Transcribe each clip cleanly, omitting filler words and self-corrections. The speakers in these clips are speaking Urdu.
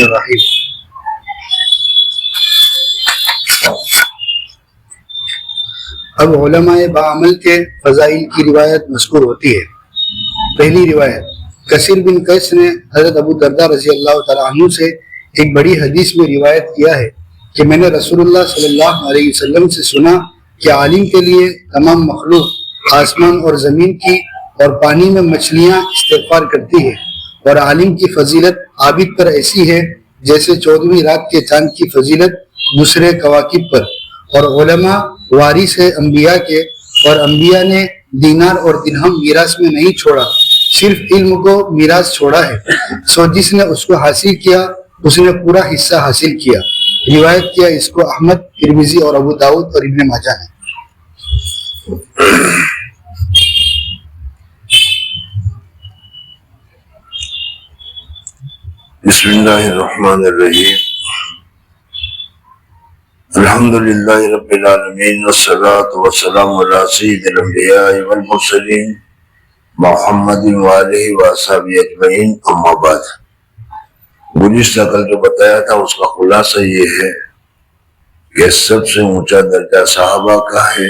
الرحیم۔ اب علماء بعمل کے فضائل کی روایت مذکور ہوتی ہے۔ پہلی روایت، کثیر بن قیس نے حضرت ابو درداء رضی اللہ تعالیٰ عنہ سے ایک بڑی حدیث میں روایت کیا ہے کہ میں نے رسول اللہ صلی اللہ علیہ وسلم سے سنا کہ عالم کے لیے تمام مخلوق آسمان اور زمین کی اور پانی میں مچھلیاں استغفار کرتی ہے، اور عالم کی فضیلت عابد پر ایسی ہے جیسے 14ویں رات کے چاند کی فضیلت دوسرے کواکب پر، اور علماء وارث ہے انبیاء کے، اور انبیاء نے دینار اور درہم میراث میں نہیں چھوڑا، صرف علم کو میراث چھوڑا ہے، سو جس نے اس کو حاصل کیا اس نے پورا حصہ حاصل کیا۔ روایت کیا اس کو احمد، ترمذی اور ابو داؤد اور ابن ماجہ نے۔ بسم اللہ الرحمن الرحیم، الحمدللہ رب العالمین والصلاة والسلام علی سید الانبیاء والمرسلین محمد وآلہ وصحبہ اجمعین، اما بعد۔ گزشتہ کل جو بتایا تھا اس کا خلاصہ یہ ہے کہ سب سے اونچا درجہ صحابہ کا ہے،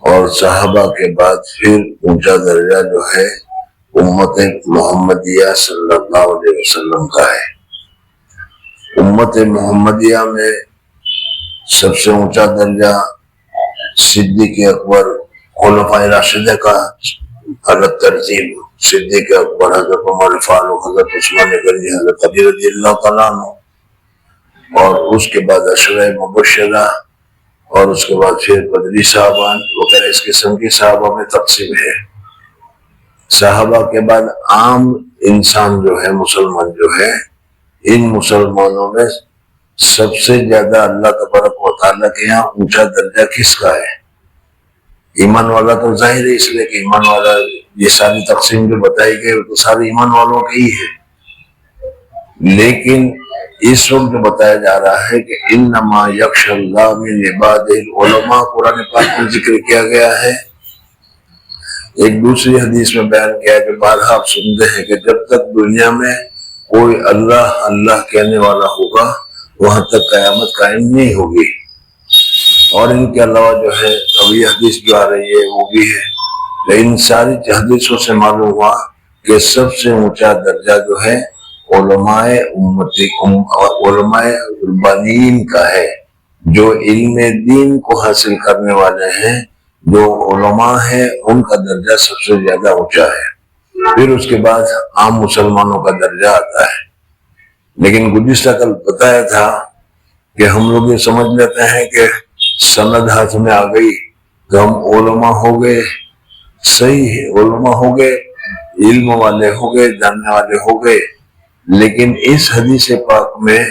اور صحابہ کے بعد پھر اونچا درجہ جو ہے امت محمدیہ صلی اللہ علیہ وسلم کا ہے۔ امت محمدیہ میں سب سے اونچا درجہ صدیق اکبر، خلفائے راشدہ کا حضرت ترتیب، صدیق اکبر، حضرت عمر فاروق، حضرت عثمان غنی، حضرت علی رضی اللہ تعالیٰ عنہ، اور اس کے بعد عشرہ مبشرہ، اور اس کے بعد پھر بدری صحابان وغیرہ اس قسم کی صحابہ میں تقسیم ہے۔ صحابہ کے بعد عام انسان جو ہے، مسلمان جو ہے، ان مسلمانوں میں سب سے زیادہ اللہ تبارک و تعالیٰ کے یہاں اونچا درجہ کس کا ہے؟ ایمان والا تو ظاہر ہے، اس لیے کہ ایمان والا یہ ساری تقسیم جو بتائی گئی وہ تو سارے ایمان والوں کی ہی ہے، لیکن اس وقت جو بتایا جا رہا ہے کہ انما یخشی اللہ من عبادہ العلماء، قرآن پاک میں ذکر کیا گیا ہے۔ ایک دوسری حدیث میں بیان کیا ہے کہ بارہا آپ سنتے ہیں کہ جب تک دنیا میں کوئی اللہ اللہ کہنے والا ہوگا وہاں تک قیامت قائم نہیں ہوگی، اور ان کے علاوہ جو ہے اب یہ حدیث جو آ رہی ہے وہ بھی ہے، تو ان ساری حدیثوں سے معلوم ہوا کہ سب سے اونچا درجہ جو ہے علماء امتی، علماء ربانیین کا ہے، جو علم دین کو حاصل کرنے والے ہیں، جو علماء ہیں ان کا درجہ سب سے زیادہ اونچا ہے۔ پھر اس کے بعد عام مسلمانوں کا درجہ آتا ہے۔ لیکن گزشتہ کل بتایا تھا کہ ہم لوگ یہ سمجھ لیتے ہیں کہ سند ہاتھ میں آ گئی تو ہم علماء ہو گئے، صحیح ہے، علماء ہو گئے، علم والے ہو گئے، جاننے والے ہو گئے، لیکن اس حدیث پاک میں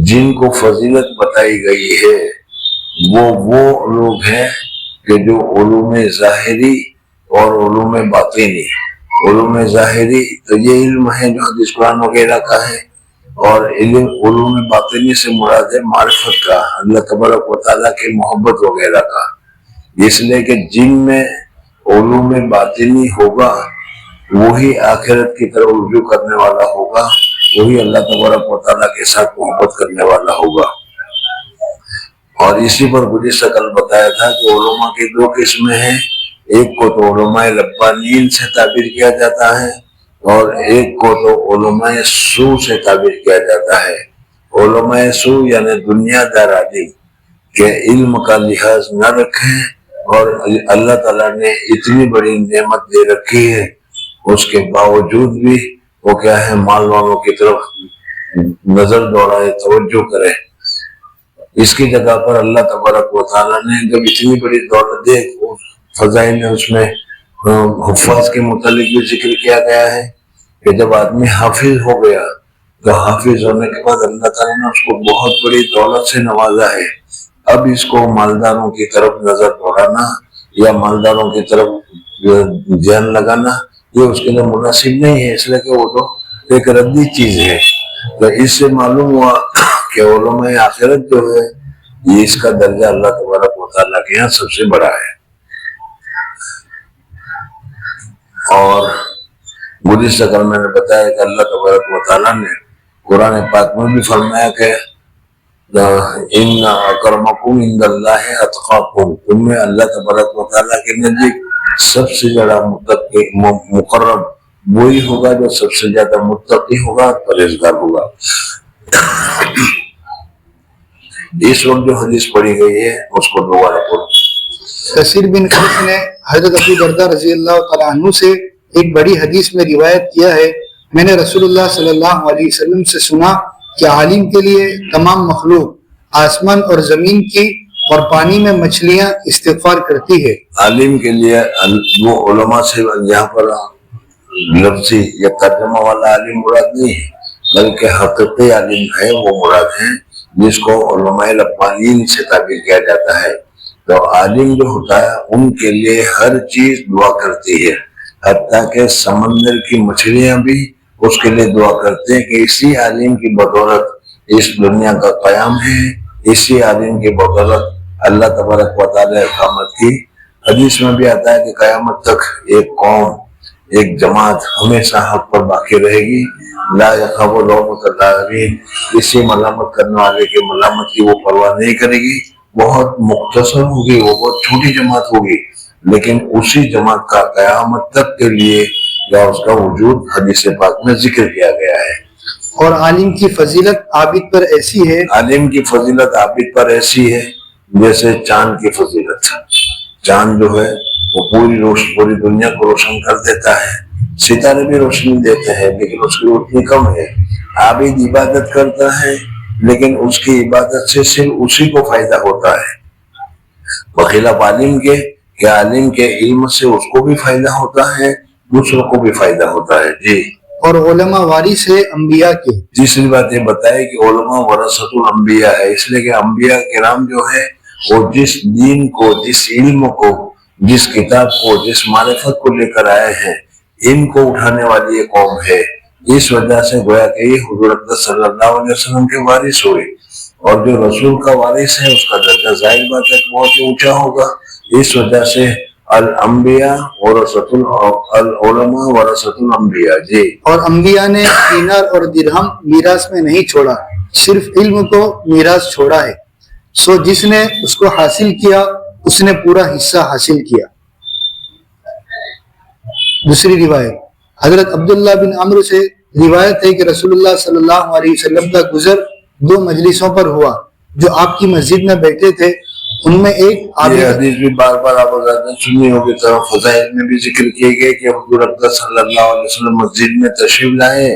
جن کو فضیلت بتائی گئی ہے وہ لوگ ہیں کہ جو علوم ظاہری اور علوم باطنی، علوم ظاہری تو یہ علم ہے جو حدیث قرآن وغیرہ کا ہے، اور علوم باطنی سے مراد ہے معرفت کا، اللہ تبارک و تعالیٰ کی محبت وغیرہ کا، اس لیے کہ جن میں علوم باطنی ہوگا وہی آخرت کی طرف رجوع کرنے والا ہوگا، وہی اللہ تبارک و تعالیٰ کے ساتھ محبت کرنے والا ہوگا۔ اور اسی پر گزشتہ کل بتایا تھا کہ علماء کی دو قسمیں ہیں، ایک کو تو علماء ربانیین سے تعبیر کیا جاتا ہے، اور ایک کو تو علماء سو سے تعبیر کیا جاتا ہے۔ علماء سو یعنی دنیا دار عالم کہ علم کا لحاظ نہ رکھیں، اور اللہ تعالیٰ نے اتنی بڑی نعمت دے رکھی ہے اس کے باوجود بھی وہ کیا ہے، مال والوں کی طرف نظر دوڑائے، توجہ کرے۔ اس کی جگہ پر اللہ تبارک و تعالیٰ نے جب اتنی بڑی دولت دے، فضائل نے اس میں حفاظ کے متعلق بھی ذکر کیا گیا ہے کہ جب آدمی حافظ ہو گیا تو حافظ ہونے کے بعد اللہ تعالیٰ نے اس کو بہت بڑی دولت سے نوازا ہے۔ اب اس کو مالداروں کی طرف نظر دوڑانا یا مالداروں کی طرف دھیان لگانا یہ اس کے لیے مناسب نہیں ہے، اس لیے کہ وہ تو ایک ردی چیز ہے۔ تو اس سے معلوم ہوا کہ علماء آخرت جو ہے یہ اس کا درجہ اللہ تبارک و تعالیٰ کے یہاں سب سے بڑا ہے۔ اور گزشتہ کل میں نے بتایا کہ اللہ تبارک و تعالیٰ نے قرآن پاک میں بھی فرمایا کہ ان اکرمکم عند اللہ اتقاکم، تم میں اللہ تبارک و تعالیٰ کے نزدیک سب سے زیادہ متقی مقرب وہی ہوگا جو سب سے زیادہ متقی ہوگا، پرہیزگار ہوگا۔ اس وقت جو حدیث پڑھی گئی ہے اس کو دوبارہ پڑھو۔ کثیر بن قیس نے حضرت ابو درداء رضی اللہ تعالیٰ عنہ سے ایک بڑی حدیث میں روایت کیا ہے، میں نے رسول اللہ صلی اللہ علیہ وسلم سے سنا کہ عالم کے لیے تمام مخلوق آسمان اور زمین کی اور پانی میں مچھلیاں استغفار کرتی ہے۔ عالم کے لیے وہ علماء سے یہاں پر لفظی یا ترجمہ والا عالم مراد نہیں ہے، بلکہ حقیقی عالم ہے وہ مراد ہے، جس کو علماء ربانیین سے تعبیر کیا جاتا ہے۔ تو عالم جو ہوتا ہے ان کے لیے ہر چیز دعا کرتی ہے، حتیٰ کہ سمندر کی مچھلیاں بھی اس کے لیے دعا کرتے ہیں کہ اسی عالم کی بدولت اس دنیا کا قیام ہے، اسی عالم کی بدولت اللہ تبارک و تعالی قیامت کی۔ حدیث میں بھی آتا ہے کہ قیامت تک ایک قوم، ایک جماعت ہمیشہ حق پر باقی رہے گی، لا یخاف لومۃ لائم، کسی ملامت کرنے والے کے ملامت کی وہ پرواہ نہیں کرے گی۔ بہت مختصر ہوگی، وہ بہت چھوٹی جماعت ہوگی، لیکن اسی جماعت کا قیامت تک کے لیے یا اس کا وجود حدیث پاک میں ذکر کیا گیا ہے۔ اور عالم کی فضیلت عابد پر ایسی ہے، عالم کی فضیلت عابد پر ایسی ہے جیسے چاند کی فضیلت۔ چاند جو ہے وہ پوری دنیا کو روشن کر دیتا ہے، ستارے بھی روشنی دیتے ہیں، لیکن اس کی روشنی کم ہے۔ عابد عبادت کرتا ہے لیکن اس کی عبادت سے صرف اسی کو فائدہ ہوتا ہے، بخلاف عالم کے کہ عالم کے علم سے اس کو بھی فائدہ ہوتا ہے، دوسروں کو بھی فائدہ ہوتا ہے۔ جی، اور علماء وارث ہے انبیاء کے۔ تیسری بات یہ بتائی کہ علماء ورثۃ الانبیاء ہے، اس لیے کہ انبیاء کرام جو ہے وہ جس دین کو، جس علم کو، جس کتاب کو، جس معرفت کو لے کر آئے ہیں، ان کو اٹھانے والی یہ قوم ہے۔ اس وجہ سے گویا کہ یہ حضور اکرم صلی اللہ علیہ وسلم کے وارث ہوئے، اور جو رسول کا وارث ہے اس کا درجہ ظاہر بات ہے بہت ہی اونچا ہوگا۔ اس وجہ سے الانبیاء ورثۃ العلماء ورثۃ الانبیاء۔ جی، اور انبیاء نے دینار اور درہم میراث میں نہیں چھوڑا، صرف علم کو میراث چھوڑا ہے، سو جس نے اس کو حاصل کیا اس نے پورا حصہ حاصل کیا۔ دوسری روایت حضرت عبداللہ بن عمرو سے روایت ہے کہ رسول اللہ صلی اللہ علیہ وسلم کا گزر 2 مجلسوں پر ہوا جو آپ کی مسجد میں بیٹھے تھے، ان میں ایک یہ حدیث بھی بار بار آپ حضرات نے سنی ہوگی، تو فضائل میں بھی ذکر کیے گئے کہ حضور اکرم صلی اللہ علیہ وسلم مسجد میں تشریف لائے،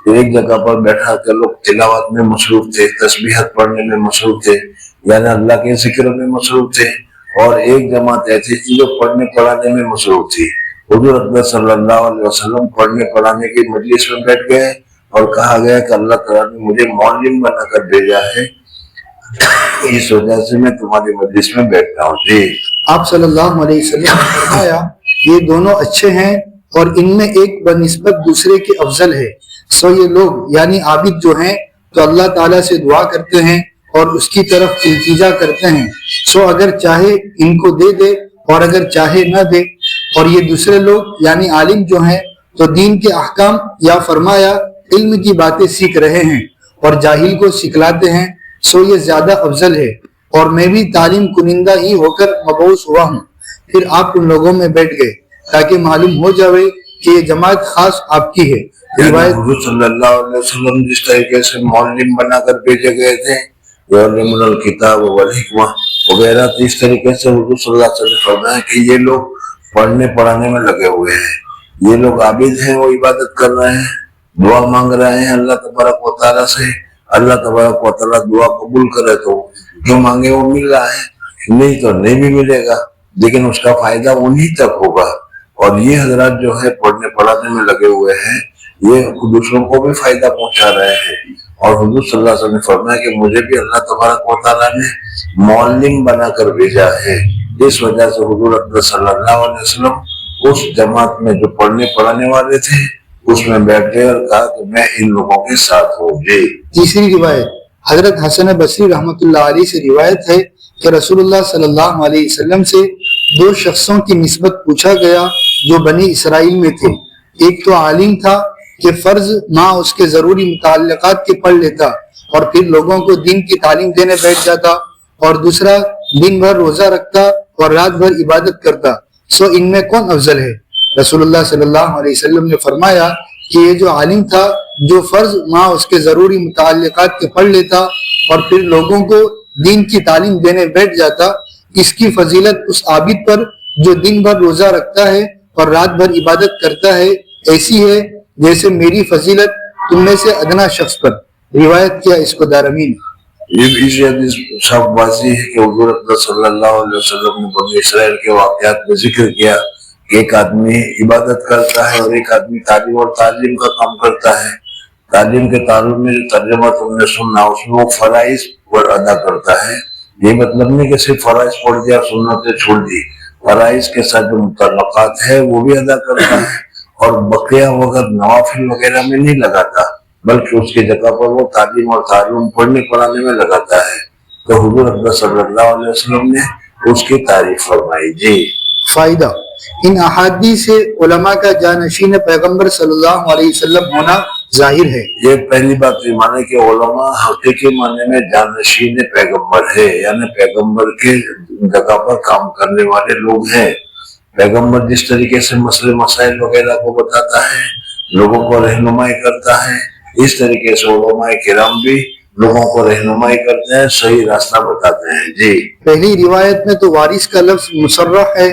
تو ایک جگہ پر بیٹھا کر لوگ تلاوت میں مصروف تھے، تسبیحات پڑھنے میں مصروف تھے، یعنی اللہ کے ذکر میں مصروف تھے، اور ایک جماعت ایسی تھی جو پڑھنے پڑھانے میں مصروف تھی۔ حضور اکرم صلی اللہ علیہ وسلم پڑھنے پڑھانے کی مجلس میں بیٹھ گئے اور کہا گیا کہ اللہ تعالیٰ نے مجھے معلم بنا کر بھیجا ہے، اس وجہ سے میں تمہاری مجلس میں بیٹھتا ہوں۔ جی، آپ صلی اللہ علیہ وسلم نے فرمایا یہ دونوں اچھے ہیں اور ان میں ایک بنسبت دوسرے کے افضل ہے، سو یہ لوگ یعنی عابد جو ہیں تو اللہ تعالیٰ سے دعا کرتے ہیں اور اس کی طرف التجا کرتے ہیں، سو اگر چاہے ان کو دے دے اور اگر چاہے نہ دے۔ اور یہ دوسرے لوگ یعنی عالم جو ہیں تو دین کے احکام یا فرمایا علم کی باتیں سیکھ رہے ہیں اور جاہل کو سکھلاتے ہیں، سو یہ زیادہ افضل ہے، اور میں بھی تعلیم کنندہ ہی ہو کر مبعوث ہوا ہوں۔ پھر آپ ان لوگوں میں بیٹھ گئے تاکہ معلوم ہو جائے کہ یہ جماعت خاص آپ کی ہے۔ روایت حضور صلی اللہ علیہ وسلم جس طریقے سے معلم بنا کر بھیجے گئے تھے، یعلمون الکتاب والحکمہ وغیرہ، اس طریقے سے حضور صلی اللہ علیہ وسلم نے فرمایا کہ یہ لوگ پڑھنے پڑھانے میں لگے ہوئے ہیں، یہ لوگ عابد ہیں، وہ عبادت کر رہے ہیں، دعا مانگ رہے ہیں اللہ تبارک و تعالیٰ سے، اللہ تبارک و تعالیٰ دعا قبول کرے تو جو مانگے وہ مل رہا ہے، نہیں تو نہیں بھی ملے گا، لیکن اس کا فائدہ انہی تک ہوگا۔ اور یہ حضرات جو ہے پڑھنے پڑھانے میں لگے ہوئے ہیں، یہ دوسروں کو بھی فائدہ پہنچا رہے ہیں، اور حضور صلی اللہ علیہ وسلم نے فرمایا کہ مجھے بھی اللہ تبارک و تعالیٰ نے معلم بنا کر بھیجا ہے۔ اس وجہ سے حضور اکرم صلی اللہ علیہ وسلم اس جماعت میں جو پڑھنے پڑھانے والے تھے اس میں بیٹھ گئے اور کہا کہ میں ان لوگوں کے ساتھ ہوں۔ جی، تیسری روایت حضرت حسن بصری رحمۃ اللہ علیہ سے روایت ہے کہ رسول اللہ صلی اللہ علیہ وسلم سے 2 شخصوں کی نسبت پوچھا گیا جو بنی اسرائیل میں تھے، ایک تو عالم تھا کہ فرض ماں اس کے ضروری متعلقات کے پڑھ لیتا اور پھر لوگوں کو دین کی تعلیم دینے بیٹھ جاتا، اور دوسرا دن بھر روزہ رکھتا اور رات بھر عبادت کرتا، سو ان میں کون افضل ہے؟ رسول اللہ صلی اللہ علیہ وسلم نے فرمایا کہ یہ جو عالم تھا جو فرض ماں اس کے ضروری متعلقات کے پڑھ لیتا اور پھر لوگوں کو دین کی تعلیم دینے بیٹھ جاتا، اس کی فضیلت اس عابد پر جو دن بھر روزہ رکھتا ہے اور رات بھر عبادت کرتا ہے ایسی ہے جیسے میری فضیلت تم میں سے ادنا شخص پر۔ روایت کیا اس کو دارمی نے۔ یہ بھی اسی حدیث صاحب واضح ہے کہ حضور اقدس صلی اللہ علیہ وسلم نے بنی اسرائیل کے واقعات میں ذکر کیا کہ ایک آدمی عبادت کرتا ہے اور ایک آدمی تعلیم اور تعلیم کا کام کرتا ہے۔ تعلیم کے تعلق میں جو ترجمہ تم نے سننا اس میں وہ فرائض پر ادا کرتا ہے۔ یہ مطلب نہیں کہ صرف فرائض پڑھ دیا سنتیں چھوڑ دی، فرائض کے ساتھ جو متعلقات ہے وہ بھی ادا کرتا ہے اور بقیہ وقت نوافل وغیرہ میں نہیں لگاتا، بلکہ اس کی جگہ پر وہ تعلیم اور تعلیم پڑھنے پڑھانے میں لگاتا ہے۔ تو حضور اقدس صلی اللہ علیہ وسلم نے اس کی تعریف فرمائی۔ جی فائدہ، ان احادیث سے علماء کا جانشین پیغمبر صلی اللہ علیہ وسلم ہونا ظاہر ہے۔ یہ پہلی بات یہ مانے کہ علماء حقیقی معنی میں جانشین پیغمبر ہے، یعنی پیغمبر کے جگہ پر کام کرنے والے لوگ ہیں۔ پیغمبر جس طریقے سے مسئلے مسائل وغیرہ کو بتاتا ہے، لوگوں کو رہنمائی کرتا ہے، اس طریقے سے علماء کرام بھی لوگوں کو رہنمائی کرتے ہیں، صحیح راستہ بتاتے ہیں۔ جی پہلی روایت میں تو وارث کا لفظ مصرح ہے،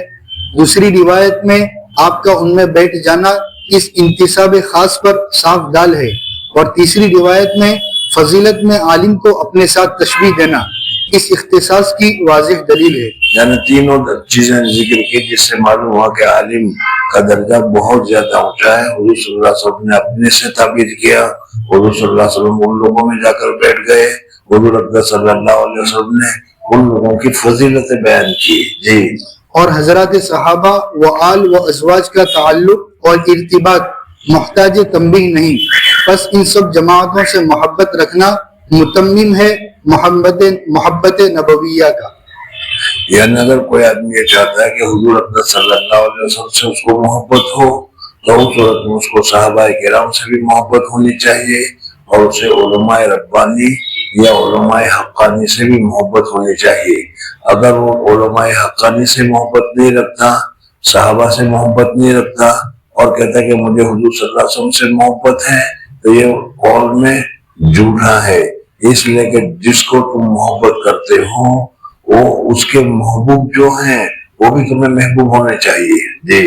دوسری روایت میں آپ کا ان میں بیٹھ جانا اس انتصاب خاص پر صاف دال ہے، اور تیسری روایت میں فضیلت میں عالم کو اپنے ساتھ تشبیہ دینا اس اختصاص کی واضح دلیل ہے۔ یعنی تینوں چیزیں ذکر کی جس سے معلوم ہوا کہ عالم کا درجہ بہت زیادہ اونچا ہے۔ حضور صلی اللہ علیہ وسلم نے اپنے سے تعبیر کیا، حضور صلی اللہ علیہ وسلم ان لوگوں میں جا کر بیٹھ گئے، حضور اقدس صلی اللہ علیہ وسلم نے ان لوگوں کی فضیلتیں بیان کی۔ جی اور حضرات صحابہ و آل و ازواج کا تعلق اور ارتباط محتاج تنبیہ نہیں، بس ان سب جماعتوں سے محبت رکھنا متمم ہے محبت نبویہ کا۔ یعنی اگر کوئی آدمی یہ چاہتا ہے کہ حضور اقدس صلی اللہ علیہ وسلم سے اس کو محبت ہو تو اس صورت میں اس کو صحابہ کرام سے بھی محبت ہونی چاہیے، اور اسے علماء ربانی یا علماء حقانی سے بھی محبت ہونی چاہیے۔ اگر وہ علماء حقانی سے محبت نہیں رکھتا، صحابہ سے محبت نہیں رکھتا اور کہتا ہے کہ مجھے حضور صلی اللہ علیہ وسلم سے محبت ہے، تو یہ قول میں جھوٹا ہے، اس لیے کہ جس کو تم محبت کرتے ہو وہ اس کے محبوب جو ہیں وہ بھی تمہیں محبوب ہونے چاہیے۔ جی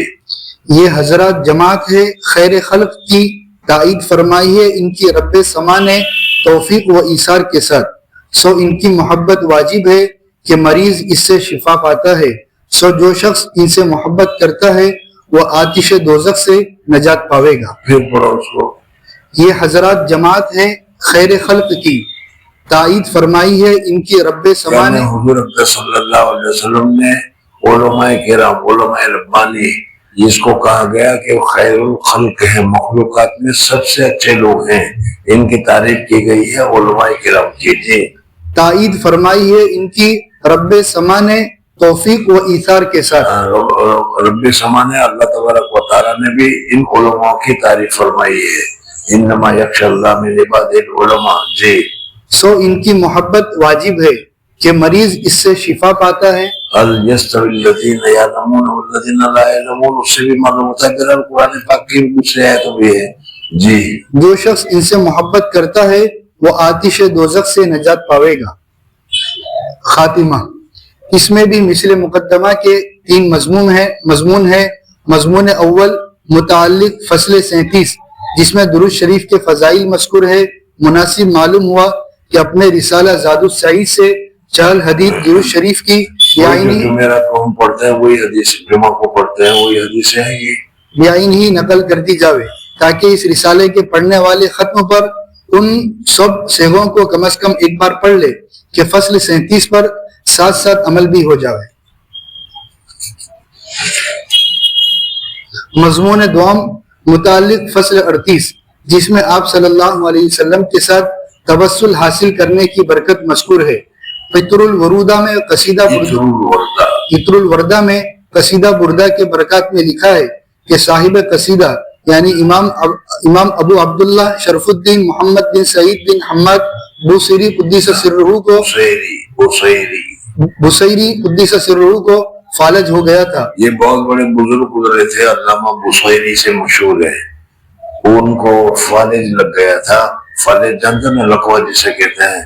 یہ حضرات جماعت ہے خیر خلق کی، تائید فرمائی ہے ان کی رب سما نے توفیق و ایثار کے ساتھ، سو ان کی محبت واجب ہے کہ مریض اس سے شفا پاتا ہے، سو جو شخص ان سے محبت کرتا ہے وہ آتش دوزخ سے نجات پاوے گا۔ پھر پڑھو اس کو۔ یہ حضرات جماعت ہے خیر خلق کی، تائید فرمائی ہے ان کی رب سما نے۔ حضور اقدس صلی اللہ علیہ وسلم نے علماء کرام، علماء ربانی جس کو کہا گیا کہ وہ خیر الخلق ہیں، مخلوقات میں سب سے اچھے لوگ ہیں، ان کی تعریف کی گئی ہے علماء کرام کی۔ جی تائید فرمائی ہے ان کی رب سما نے توفیق و ایثار کے ساتھ۔ رب سما نے اللہ تبارک و تعالیٰ نے بھی ان علماء کی تعریف فرمائی ہے، انما یخشی اللہ من عباد العلماء۔ جی سو ان کی محبت واجب ہے کہ مریض اس سے شفا پاتا ہے۔ هل يستوي الذين يعلمون والذين لا يعلمون، اس سے بھی معلوم ہوتا ہے کہ قرآن پاک کی دوسری آیتوں بھی ہے۔ جی جو شخص ان سے محبت کرتا ہے وہ آتش دوزخ سے نجات پاوے گا۔ خاتمہ، اس میں بھی مثل مقدمہ کے 3 مضمون ہے۔ مضمون اول متعلق فصل 37 جس میں درود شریف کے فضائل مذکور ہے، مناسب معلوم ہوا کہ اپنے رسالہ زاد السعید سے 4 حدیث درود شریف کی جمعرات کو ہم پڑھتے ہیں وہی حدیث، جمعہ کو پڑھتے ہیں وہی حدیثیں ہیں، یہ بیائن ہی نقل کر دی جاوے تاکہ اس رسالے کے پڑھنے والے ختم پر ان سب صیغوں کو کم از کم ایک بار پڑھ لے کہ فصل 37 پر ساتھ ساتھ عمل بھی ہو جاوے۔ مضمون دوم متعلق فصل 38 جس میں آپ صلی اللہ علیہ وسلم کے ساتھ توسل حاصل کرنے کی برکت مذکور ہے۔ عطر الوردہ میں قصیدہ عطر الوردہ میں قصیدہ بردہ کے برکات میں لکھا ہے کہ صاحب قصیدہ یعنی امام ابو عبداللہ شرف الدین محمد بن سعید بن حماد بوصیری قدس سرہ کو بصیری قدس سرہ کو فالج ہو گیا تھا۔ یہ بہت بڑے بزرگ گزرے تھے، علامہ بصیری سے مشہور ہے، ان کو فالج لگ گیا تھا۔ فالج جانتے ہیں لقوہ جسے کہتے ہیں،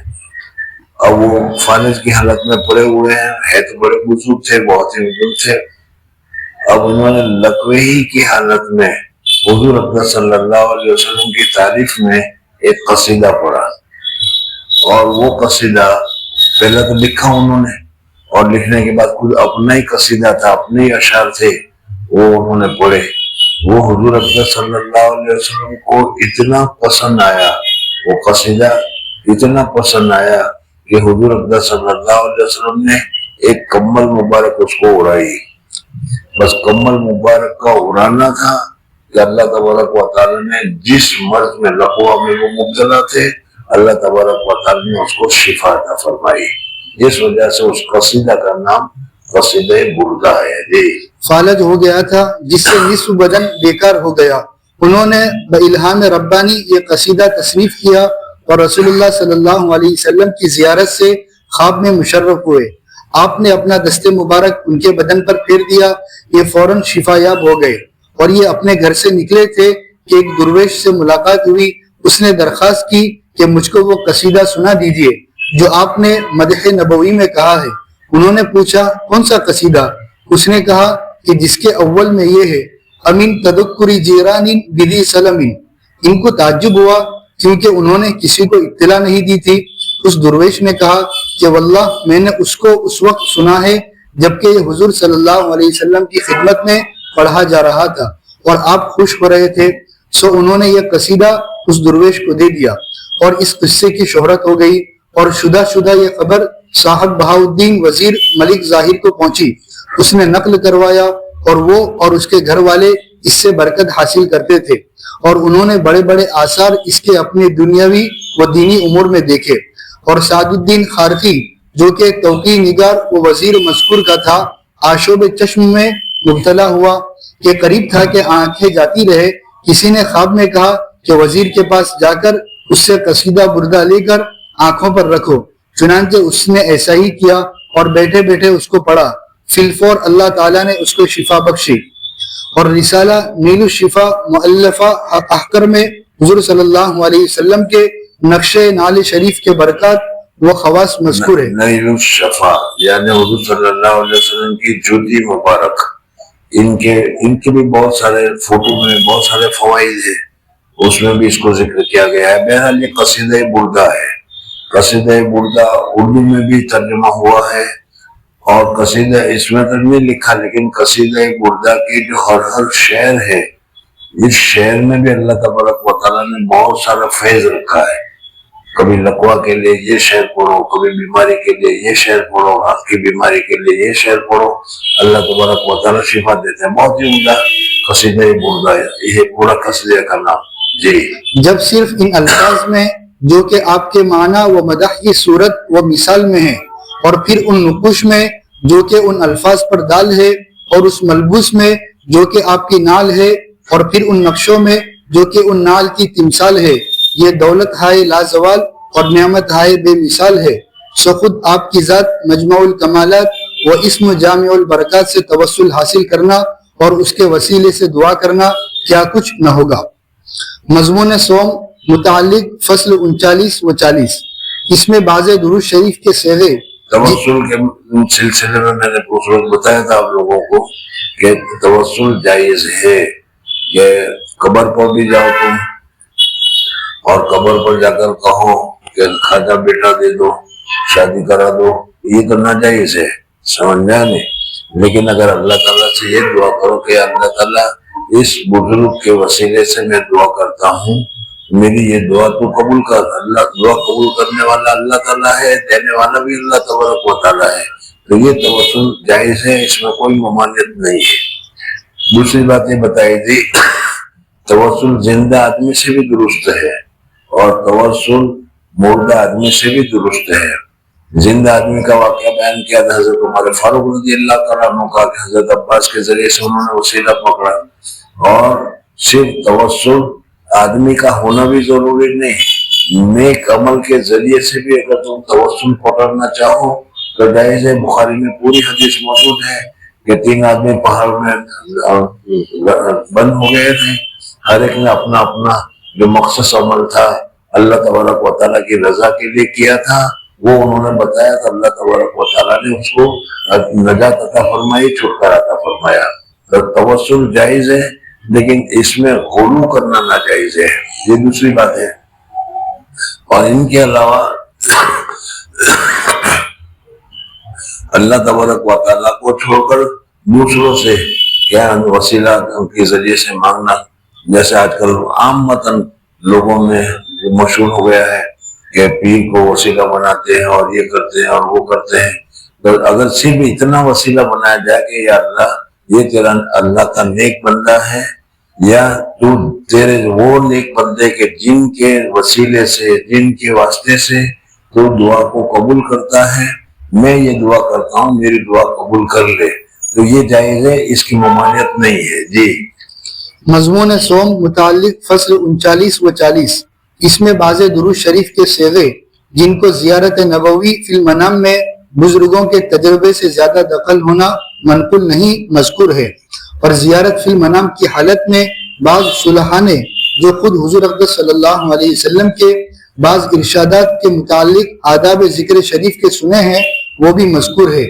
اب وہ فالج کی حالت میں پڑے ہوئے ہیں، ہے تو بڑے بزرگ تھے، بہت ہی بزرگ تھے۔ اب انہوں نے لقوے ہی کی حالت میں حضور اکرم صلی اللہ علیہ وسلم کی تعریف میں ایک قصیدہ پڑھا، اور وہ قصیدہ پہلے تو لکھا انہوں نے، اور لکھنے کے بعد خود اپنا ہی قصیدہ تھا، اپنے ہی اشعار تھے، وہ انہوں نے پڑھے۔ وہ حضور اکرم صلی اللہ علیہ وسلم کو اتنا پسند آیا، وہ قصیدہ اتنا پسند آیا کہ حضور اکرم صلی اللہ علیہ وسلم نے ایک کمل مبارک اس کو اڑائی۔ بس کمل مبارک کا اڑانا تھا کہ اللہ تبارک و تعالیٰ نے جس مرض میں لقوہ میں وہ مبتلا تھے، اللہ تبارک و تعالیٰ نے اس کو شفا عطا فرمائی۔ اس وجہ سے اس قصیدہ کا نام قصیدہ بردہ ہے۔ جی فالج ہو گیا تھا جس سے نصف بدن بیکار ہو گیا۔ انہوں نے بإلہام ربانی یہ قصیدہ تصنیف کیا اور رسول اللہ صلی اللہ علیہ وسلم کی زیارت سے خواب میں مشرف ہوئے۔ آپ نے اپنا دست مبارک ان کے بدن پر پھیر دیا، یہ فوراً شفا یاب ہو گئے، اور یہ اپنے گھر سے نکلے تھے کہ ایک درویش سے ملاقات ہوئی۔ اس نے درخواست کی کہ مجھ کو وہ قصیدہ سنا دیجئے جو آپ نے مدح نبوی میں کہا ہے۔ انہوں نے پوچھا کون سا قصیدہ؟ اس نے کہا کہ جس کے اول میں یہ ہے امین تدکری جیران بدی سلمین۔ ان کو تعجب ہوا کیونکہ انہوں نے کسی کو اطلاع نہیں دی تھی۔ اس درویش نے کہا کہ واللہ میں نے اس کو اس وقت سنا ہے جبکہ یہ حضور صلی اللہ علیہ وسلم کی خدمت میں پڑھا جا رہا تھا اور آپ خوش ہو رہے تھے، سو انہوں نے یہ قصیدہ اس درویش کو دے دیا اور اس قصے کی شہرت ہو گئی، اور شدہ یہ خبر صاحب بہاؤالدین وزیر ملک ظاہر کو پہنچی۔ اس نے نقل کروایا اور وہ اور اس کے گھر والے اس سے برکت حاصل کرتے تھے، اور انہوں نے بڑے بڑے آثار اس کے اپنے دنیاوی و دینی امور میں دیکھے۔ اور سعد الدین خارقی جو کہ توقیع نگار و وزیر مذکور کا تھا، آشوب چشم میں مبتلا ہوا کہ قریب تھا کہ آنکھیں جاتی رہے۔ کسی نے خواب میں کہا کہ وزیر کے پاس جا کر اس سے قصیدہ بردہ لے کر آنکھوں پر رکھو۔ چنانچہ اس نے ایسا ہی کیا اور بیٹھے بیٹھے اس کو پڑھا۔ فی الفور اللہ تعالیٰ نے اس کو شفا بخشی۔ اور رسالہ نیل الشفا مؤلفہ احکر میں حضور صلی اللہ علیہ وسلم کے نقش نال شریف کے برکات و خواص مذکور ہے۔ نیل الشفا یعنی حضور صلی اللہ علیہ وسلم کی جوتی مبارک، ان کے بھی بہت سارے فوٹو میں بہت سارے فوائد ہیں، اس میں بھی اس کو ذکر کیا گیا ہے۔ بہرحال یہ قصیدہ بردہ ہے۔ قصیدہ بردہ اردو میں بھی ترجمہ ہوا ہے، اور قصیدہ اس میں تو نہیں لکھا، لیکن قصیدہ بردہ کی جو ہر شعر ہے، اس شعر میں بھی اللہ تبارک و تعالیٰ نے بہت سارا فیض رکھا ہے۔ کبھی لقوہ کے لیے یہ شعر پڑھو، کبھی بیماری کے لیے یہ شعر پڑھو، ہاتھ کی بیماری کے لیے یہ شعر پڑھو، اللہ تبارک و تعالیٰ شفا دیتے ہیں۔ بہت ہی عمدہ قصیدہ بردہ ہے، یہ پورا قصیدہ کا نام۔ جی جب صرف ان الفاظ میں جو کہ آپ کے معنی و مدح کی صورت و مثال میں ہیں، اور پھر ان نقوش میں جو کہ ان الفاظ پر دال ہے، اور اس ملبوس میں جو کہ آپ کی نال ہے، اور پھر ان نقشوں میں جو کہ ان نال کی تمثال ہے، یہ دولت ہائے لازوال اور نعمت ہائے بے مثال ہے، سو خود آپ کی ذات مجموع الکمالات و اسم جامع البرکات سے توسل حاصل کرنا اور اس کے وسیلے سے دعا کرنا کیا کچھ نہ ہوگا۔ مضمون سوم متعلق فصل 39 و 40۔ اس میں بعض درود شریف کے صیغے توسل کے سلسلے میں نے اس وقت بتایا تھا آپ لوگوں کو کہ توسل جائز ہے، کہ قبر پر بھی جاؤ تم اور قبر پر جا کر کہو کہ خواجہ بیٹا دے دو، شادی کرا دو، یہ تو ناجائز ہے، سمجھا نہیں۔ لیکن اگر اللہ تعالیٰ سے یہ دعا کرو کہ اللہ تعالیٰ اس بزرگ کے وسیلے سے میں دعا کرتا ہوں، میری یہ دعا تو قبول کر، اللہ دعا قبول کرنے والا اللہ تعالیٰ ہے، دینے والا بھی اللہ تبارک و تعالیٰ ہے، تو یہ توسل جائز ہے، اس میں کوئی ممانعت نہیں ہے۔ دوسری بات یہ بتائی تھی، توسل زندہ آدمی سے بھی درست ہے اور توسل مردہ آدمی سے بھی درست ہے۔ زندہ آدمی کا واقعہ بیان کیا تھا حضرت عمر فاروق رضی اللہ تعالیٰ عنہ کا کہ حضرت عباس کے ذریعے سے انہوں نے وسیلہ پکڑا، اور صرف توسل آدمی کا ہونا بھی ضروری نہیں، نیک عمل کے ذریعے سے بھی اگر تم توسل پکڑنا چاہو تو جائز ہے۔ بخاری میں پوری حدیث موجود ہے کہ 3 آدمی پہاڑ میں بند ہو گئے تھے، ہر ایک نے اپنا اپنا جو مخصوص عمل تھا اللہ تبارک و تعالیٰ کی رضا کے لیے کیا تھا وہ انہوں نے بتایا، تو اللہ تبارک و تعالیٰ نے اس کو نجات عطا فرمائی، چھٹکارا عطا فرمایا۔ تو توسل جائز ہے لیکن اس میں غلو کرنا ناجائز ہے، یہ دوسری بات ہے۔ اور ان کے علاوہ اللہ تبارک و تعالیٰ کو چھوڑ کر دوسروں سے کیا وسیلہ کے ذریعے سے مانگنا، جیسے آج کل عامتاً لوگوں میں مشہور ہو گیا ہے کہ پیر کو وسیلہ بناتے ہیں اور یہ کرتے ہیں اور وہ کرتے ہیں۔ تو اگر صرف اتنا وسیلہ بنایا جائے کہ یا اللہ یہ تیرا اللہ کا نیک بندہ ہے، یا تو تیرے وہ نیک بندے کے جن کے وسیلے سے جن کے واسطے سے تو دعا کو قبول کرتا ہے، میں یہ دعا کرتا ہوں میری دعا قبول کر لے، تو یہ جائز ہے، اس کی ممانعت نہیں ہے۔ جی مضمون سوم متعلق فصل 39 و 40، اس میں بعض درود شریف کے صیغے جن کو زیارت نبوی فی المنام میں بزرگوں کے تجربے سے زیادہ دخل ہونا منقول نہیں مذکور ہے، اور زیارت فی المنام کی حالت میں بعض صلحاء نے جو خود حضور اقدس صلی اللہ علیہ وسلم کے بعض ارشادات کے متعلق آداب ذکر شریف کے سنے ہیں وہ بھی مذکور ہے۔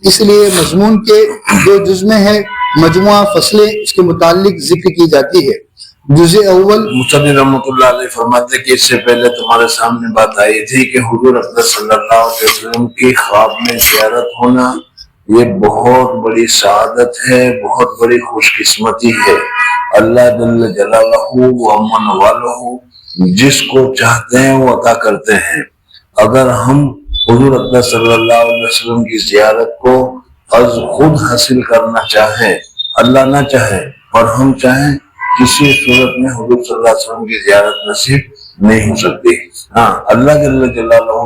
اس لیے مضمون کے 2 جز میں ہے، مجموعہ فصلیں اس کے متعلق ذکر کی جاتی ہے۔ جز اول مصنف رحمۃ اللہ علیہ فرماتے کہ اس سے پہلے تمہارے سامنے بات آئی تھی کہ حضور اقدس صلی اللہ علیہ وسلم کی خواب میں زیارت ہونا یہ بہت بڑی سعادت ہے، بہت بڑی خوش قسمتی ہے۔ اللہ جل جلالہ و امن والہ جس کو چاہتے ہیں وہ عطا کرتے ہیں۔ اگر ہم حضور اقدس صلی اللہ علیہ وسلم کی زیارت کو از خود حاصل کرنا چاہیں، اللہ نہ چاہے اور ہم چاہیں، کسی صورت میں حضور صلی اللہ علیہ وسلم کی زیارت نصیب نہیں ہو سکتی۔ ہاں اللہ جل جلالہ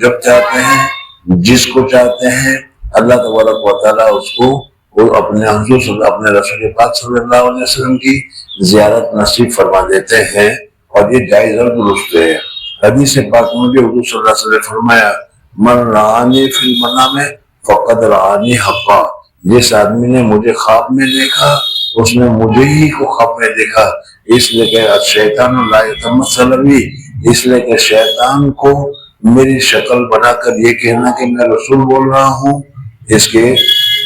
جب چاہتے ہیں جس کو چاہتے ہیں اللہ تبارک و تعالیٰ اس کو اپنے حضور اپنے رسول پاک صلی اللہ علیہ وسلم کی زیارت نصیب فرما دیتے ہیں، اور یہ جائز اور درست ہے۔ حدیث پاک میں بھی حضور صلی اللہ علیہ وسلم نے فرمایا من رآنی فی المنام فقد رآنی حقا، جس آدمی نے مجھے خواب میں دیکھا اس نے مجھے ہی کو خواب میں دیکھا، اس لیے کہ شیطان لا یتمثل بی، اس لیے کہ شیطان کو میری شکل بنا کر یہ کہنا کہ میں رسول بول رہا ہوں، اس کی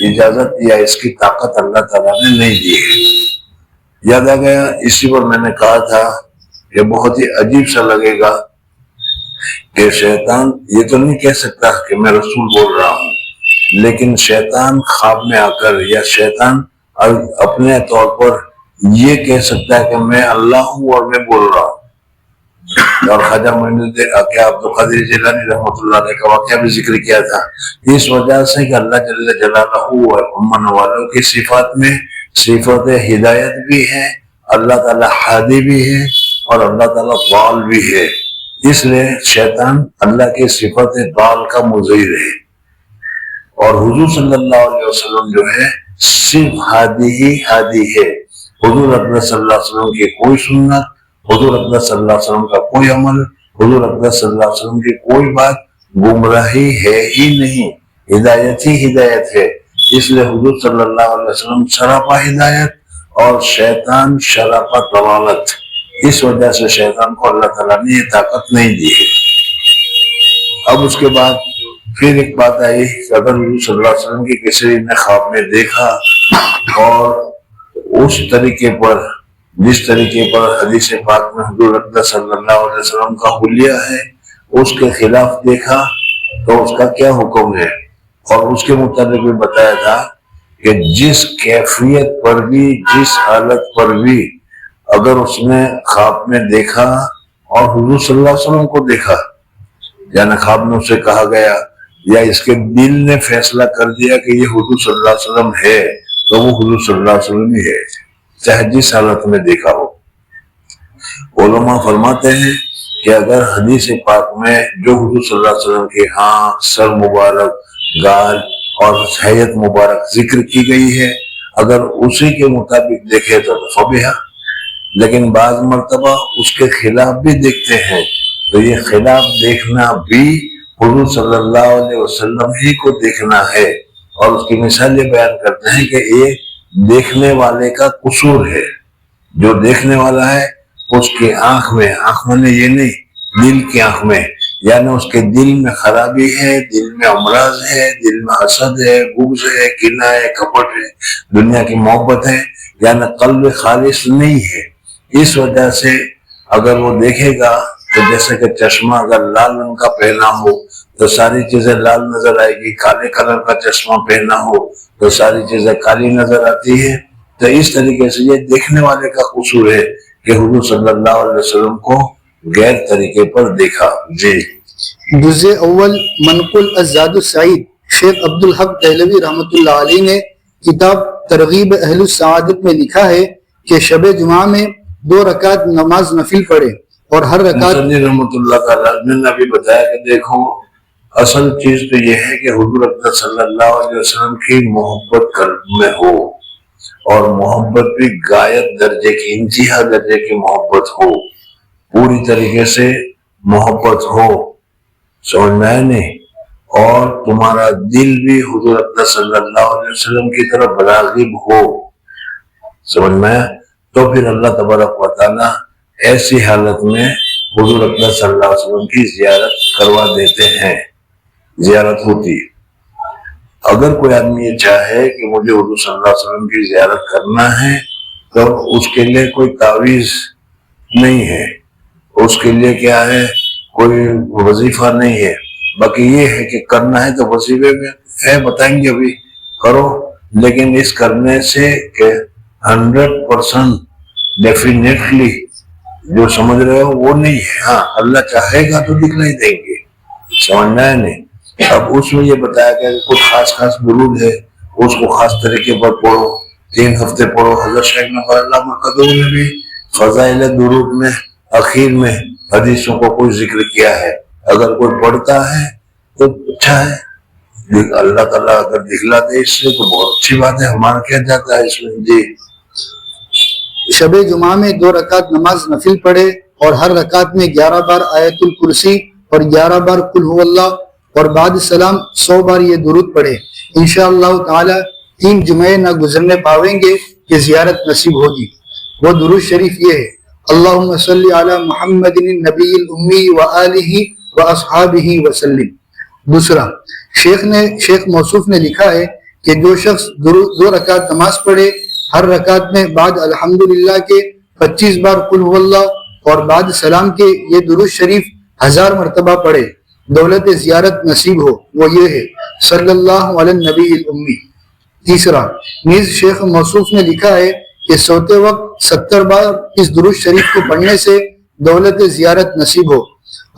اجازت یا اس کی طاقت اللہ تعالیٰ نے نہیں دی ہے۔ یاد آ گیا، اسی پر میں نے کہا تھا کہ بہت ہی عجیب سا لگے گا کہ شیطان یہ تو نہیں کہہ سکتا کہ میں رسول بول رہا ہوں، لیکن شیطان خواب میں آ کر یا شیطان اپنے طور پر یہ کہہ سکتا ہے کہ میں اللہ ہوں اور میں بول رہا ہوں۔ اور خواجہ معین الدین عبد القادر جیلانی رحمۃ اللہ علیہ کا واقعہ بھی ذکر کیا تھا، اس وجہ سے کہ اللہ جل جلالہ و امن والوں کی صفات میں صفت ہدایت بھی ہے، اللہ تعالیٰ ہادی بھی ہے اور اللہ تعالیٰ ضال بھی ہے، اس لیے شیطان اللہ کی صفت ضال کا مظہر ہے، اور حضور صلی اللہ علیہ وسلم جو ہے صرف ہادی ہی ہادی ہے۔ حضور اقدس صلی اللہ علیہ وسلم کی کوئی سنت، حضور اقدس صلی اللہ علیہ وسلم کا کوئی عمل، حضور اقدس صلی اللہ علیہ وسلم کی کوئی بات گمراہی ہے ہی نہیں، ہدایت ہی ہدایت ہے۔ اس لیے حضور صلی اللہ علیہ وسلم سراپا ہدایت اور شیطان شراپا ضلالت، اس وجہ سے شیطان کو اللہ تعالیٰ نے یہ طاقت نہیں دی ہے۔ اب اس کے بعد پھر ایک بات آئی کہ اگر حضور صلی اللہ علیہ وسلم کی کسی نے خواب میں دیکھا اور اس طریقے پر جس طریقے پر حدیث پاک میں حضور اقدس صلی اللہ علیہ وسلم کا حلیہ ہے اس کے خلاف دیکھا تو اس کا کیا حکم ہے، اور اس کے متعلق بھی بتایا تھا کہ جس کیفیت پر بھی جس حالت پر بھی اگر اس نے خواب میں دیکھا اور حضور صلی اللہ علیہ وسلم کو دیکھا، یعنی خواب میں اسے کہا گیا یا اس کے دل نے فیصلہ کر دیا کہ یہ حضور صلی اللہ علیہ وسلم ہے، تو وہ حضور صلی اللہ علیہ وسلم ہی ہے، چاہے جس حالت میں دیکھا ہو۔ علماء فرماتے ہیں کہ اگر حدیث پاک میں جو حضور صلی اللہ علیہ وسلم کے ہاں سر مبارک، گال اور حیت مبارک ذکر کی گئی ہے، اگر اسی کے مطابق دیکھے تو فبیہا، لیکن بعض مرتبہ اس کے خلاف بھی دیکھتے ہیں، تو یہ خلاف دیکھنا بھی حضور صلی اللہ علیہ وسلم ہی کو دیکھنا ہے، اور اس کی مثال یہ بیان کرتے ہیں کہ یہ دیکھنے والے کا قصور ہے۔ جو دیکھنے والا ہے اس کی آنکھ میں یہ نہیں، دل کی آنکھ میں، یعنی اس کے دل میں خرابی ہے، دل میں امراض ہے، دل میں حسد ہے، بغض ہے، کینہ ہے، کپٹ ہے، دنیا کی محبت ہے، یعنی قلب خالص نہیں ہے۔ اس وجہ سے اگر وہ دیکھے گا تو جیسے کہ چشمہ اگر لال رنگ کا پہنا ہو تو ساری چیزیں لال نظر آئے گی، کالے کلر کا چشمہ پہنا ہو تو ساری چیزیں کالی نظر آتی ہے۔ تو اس طریقے سے یہ دیکھنے والے کا قصور ہے کہ حضور صلی اللہ علیہ وسلم کو غیر طریقے پر دیکھا۔ جی جزء اول منقول الزاد السعید شیخ عبدالحق دہلوی رحمۃ اللہ علیہ نے کتاب ترغیب اہل السعادت میں لکھا ہے کہ شب جمعہ میں 2 رکعت نماز نفل پڑھے اور ہر رکعت رحمۃ اللہ تعالیٰ نے ابھی بتایا کہ دیکھو اصل چیز تو یہ ہے کہ حضور اکرم صلی اللہ علیہ وسلم کی محبت قلب میں ہو، اور محبت بھی غایت درجے کی، انتہا درجے کی محبت ہو، پوری طریقے سے محبت ہو، سمجھ میں آئے نہیں، اور تمہارا دل بھی حضور اکرم صلی اللہ علیہ وسلم کی طرف راغب ہو، سمجھ میں آیا؟ تو پھر اللہ تبارک و تعالیٰ ایسی حالت میں حضور اکرم صلی اللہ علیہ وسلم کی زیارت کروا دیتے ہیں، زیارت ہوتی۔ اگر کوئی آدمی یہ چاہے کہ مجھے حضور صلی اللہ علیہ وسلم کی زیارت کرنا ہے تو اس کے لیے کوئی تعویذ نہیں ہے، اس کے لیے کیا ہے، کوئی وظیفہ نہیں ہے، باقی یہ ہے کہ کرنا ہے تو وظیفے میں ہے، بتائیں گے ابھی کرو، لیکن اس کرنے سے کہ 100% ڈیفینیٹلی جو سمجھ رہے ہو وہ نہیں ہے، ہاں اللہ چاہے گا تو دکھلائی دیں گے، سمجھنا ہے نہیں۔ اب اس میں یہ بتایا کہ کچھ خاص درود ہے، اس کو خاص طریقے پر پڑھو، 3 ہفتے پڑھو۔ حضرت شیخ نفر اللہ مرکزوں نے بھی فضائل درود میں اخیر میں حدیثوں کو کوئی ذکر کیا ہے، اگر کوئی پڑھتا ہے تو اچھا ہے، اللہ تعالیٰ اگر دکھلا دے اس سے تو بہت اچھی بات ہے، ہمارا کیا جاتا ہے اس میں۔ جی شب جمعہ میں 2 رکعت نماز نفل پڑھے اور ہر رکعت میں 11 بار آیت الکرسی اور 11 بار قل هو اللہ، اور بعد سلام 100 بار یہ درود پڑھے۔ انشاءاللہ تعالی 3 جمعے نہ گزرنے پاویں گے کہ زیارت نصیب ہوگی۔ وہ درود شریف یہ ہے: اللہم صلی علی محمد النبی الامی وآلہ واصحابہ وسلم۔ دوسرا، شیخ موصوف نے لکھا ہے کہ جو شخص 2 رکعت نماز پڑھے، ہر رکعت میں بعد الحمدللہ کے 25 بار قل هو اللہ اور بعد سلام کے یہ درود شریف 1000 مرتبہ پڑھے، دولت زیارت نصیب ہو، وہ یہ ہے: صلی اللہ علی النبی الامی۔ تیسرا، نیز شیخ موصوف نے لکھا ہے کہ سوتے وقت 70 بار اس درود شریف کو پڑھنے سے دولت زیارت نصیب ہو۔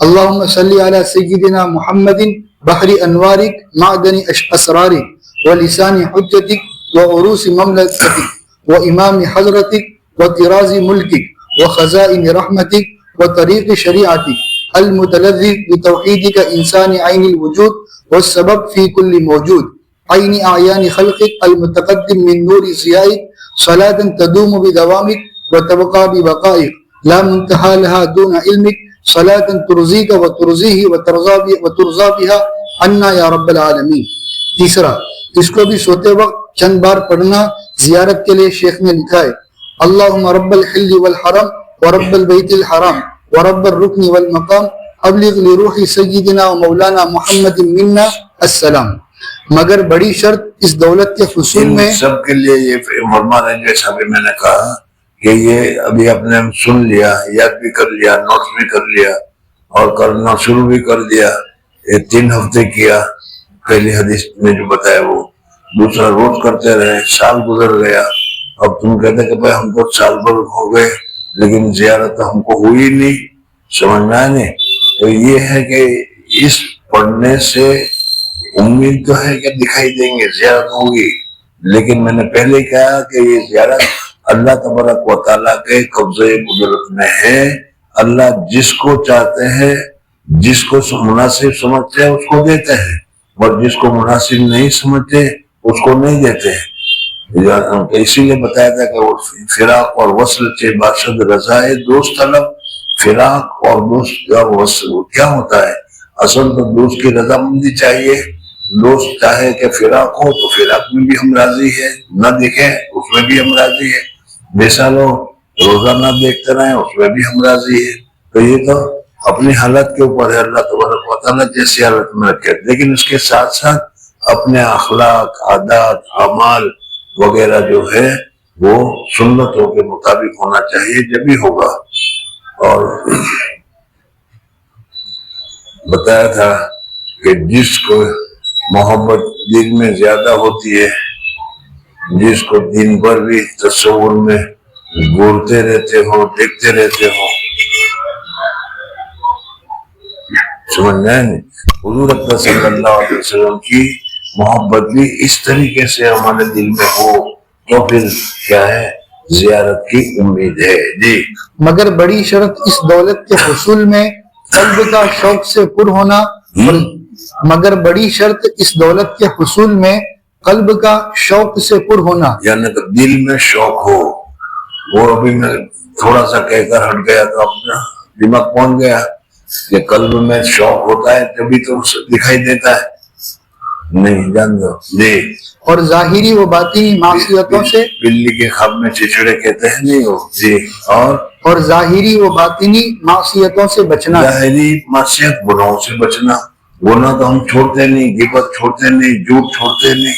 اللہم صلی علی سیدنا محمد بحر انوارک معدن اسرارک ولسان حجتک وعروس مملکتک وامام حضرتک وطراز ملکک وخزائن رحمتک وطریق شریعتک المتلذذ بتوحیدک انسان عین الوجود والسبب فی کل موجود عین اعیان خلقک المتقدم من نور ضیائک صلاة تدوم بدوامک وتبقى ببقائک لا منتہى لها دون علمک صلاة ترزیک وترزیہ وترضى بها عنا یا رب العالمین۔ تیسرا، اس کو بھی سوتے وقت چند بار پڑھنا زیارت کے لیے شیخ نے لکھا ہے: اللہم رب الحل والحرم ورب البیت الحرام ورب الرکن والمقام ابلغ لروح سیدنا و مولانا محمد منا السلام۔ مگر بڑی شرط اس دولت کے حصول میں سب کے لیے یہ مرمان ہے، جیسا بھی میں نے کہا کہ یہ ابھی آپ نے سن لیا، یاد بھی کر لیا، نوٹس بھی کر لیا اور کرنا شروع بھی کر دیا۔ یہ 3 ہفتے کیا، پہلی حدیث میں جو بتایا وہ، دوسرا روز کرتے رہے، سال گزر گیا، اب تم کہتے کہ بھائی ہم کو سال بھر ہو گئے لیکن زیارت ہم کو ہوئی نہیں، سمجھنا ہے نہیں۔ تو یہ ہے کہ اس پڑھنے سے امید تو ہے کہ دکھائی دیں گے، زیارت ہوگی، لیکن میں نے پہلے کہا کہ یہ زیارت اللہ تبارک و تعالیٰ کے قبضے قدرت میں ہے۔ اللہ جس کو چاہتے ہیں، جس کو مناسب سمجھتے ہیں اس کو دیتے ہیں، اور جس کو مناسب نہیں سمجھتے اس کو نہیں دیتے ہیں۔ اسی لیے بتایا تھا کہ وہ فراق اور وصل سے باشد رضائے دوست طلب. فراق اور دوست اور وصل کیا ہوتا ہے؟ اصل تو دوست کی رضامندی چاہیے. دوست چاہے کہ فراق ہو تو فراق میں بھی ہم راضی ہے، نہ دیکھیں اس میں بھی ہم راضی ہے. بے سالوں روزہ نہ دیکھتے رہیں اس میں بھی ہم راضی ہے. تو یہ تو اپنی حالت کے اوپر ہے، اللہ تبارک و تعالیٰ جیسی حالت میں رکھے. لیکن اس کے ساتھ ساتھ اپنے اخلاق، عادات، اعمال وغیرہ جو ہے وہ سنتوں کے مطابق ہونا چاہیے، جب بھی ہوگا. اور بتایا تھا کہ جس کو محبت دل میں زیادہ ہوتی ہے، جس کو دن بھر بھی تصور میں بولتے رہتے ہو، دیکھتے رہتے ہو، سمجھ رہے ہیں؟ حضور اکرم صلی اللہ علیہ وسلم کی محبت بھی اس طریقے سے ہمارے دل میں ہو تو پھر کیا ہے؟ زیارت کی امید ہے. جی. مگر بڑی شرط اس دولت کے حصول میں قلب کا شوق سے پر ہونا مگر بڑی شرط اس دولت کے حصول میں قلب کا شوق سے پر ہونا، یعنی کہ دل میں شوق ہو. وہ ابھی میں تھوڑا سا کہہ کر ہٹ گیا تو اپنا دماغ پہنچ گیا کہ قلب میں شوق ہوتا ہے تبھی تو دکھائی دیتا ہے. نہیں جان دو. جی. اور ظاہری و باطنی معصیتوں سے بلی کے خواب میں چچڑے کہتے ہیں نہیں ہو. جی. اور ظاہری و باطنی معصیتوں سے بچنا، ظاہری معصیت گناہوں سے بچنا. گناہ تو ہم چھوڑتے نہیں، غیبت چھوڑتے نہیں، جھوٹ چھوڑتے نہیں،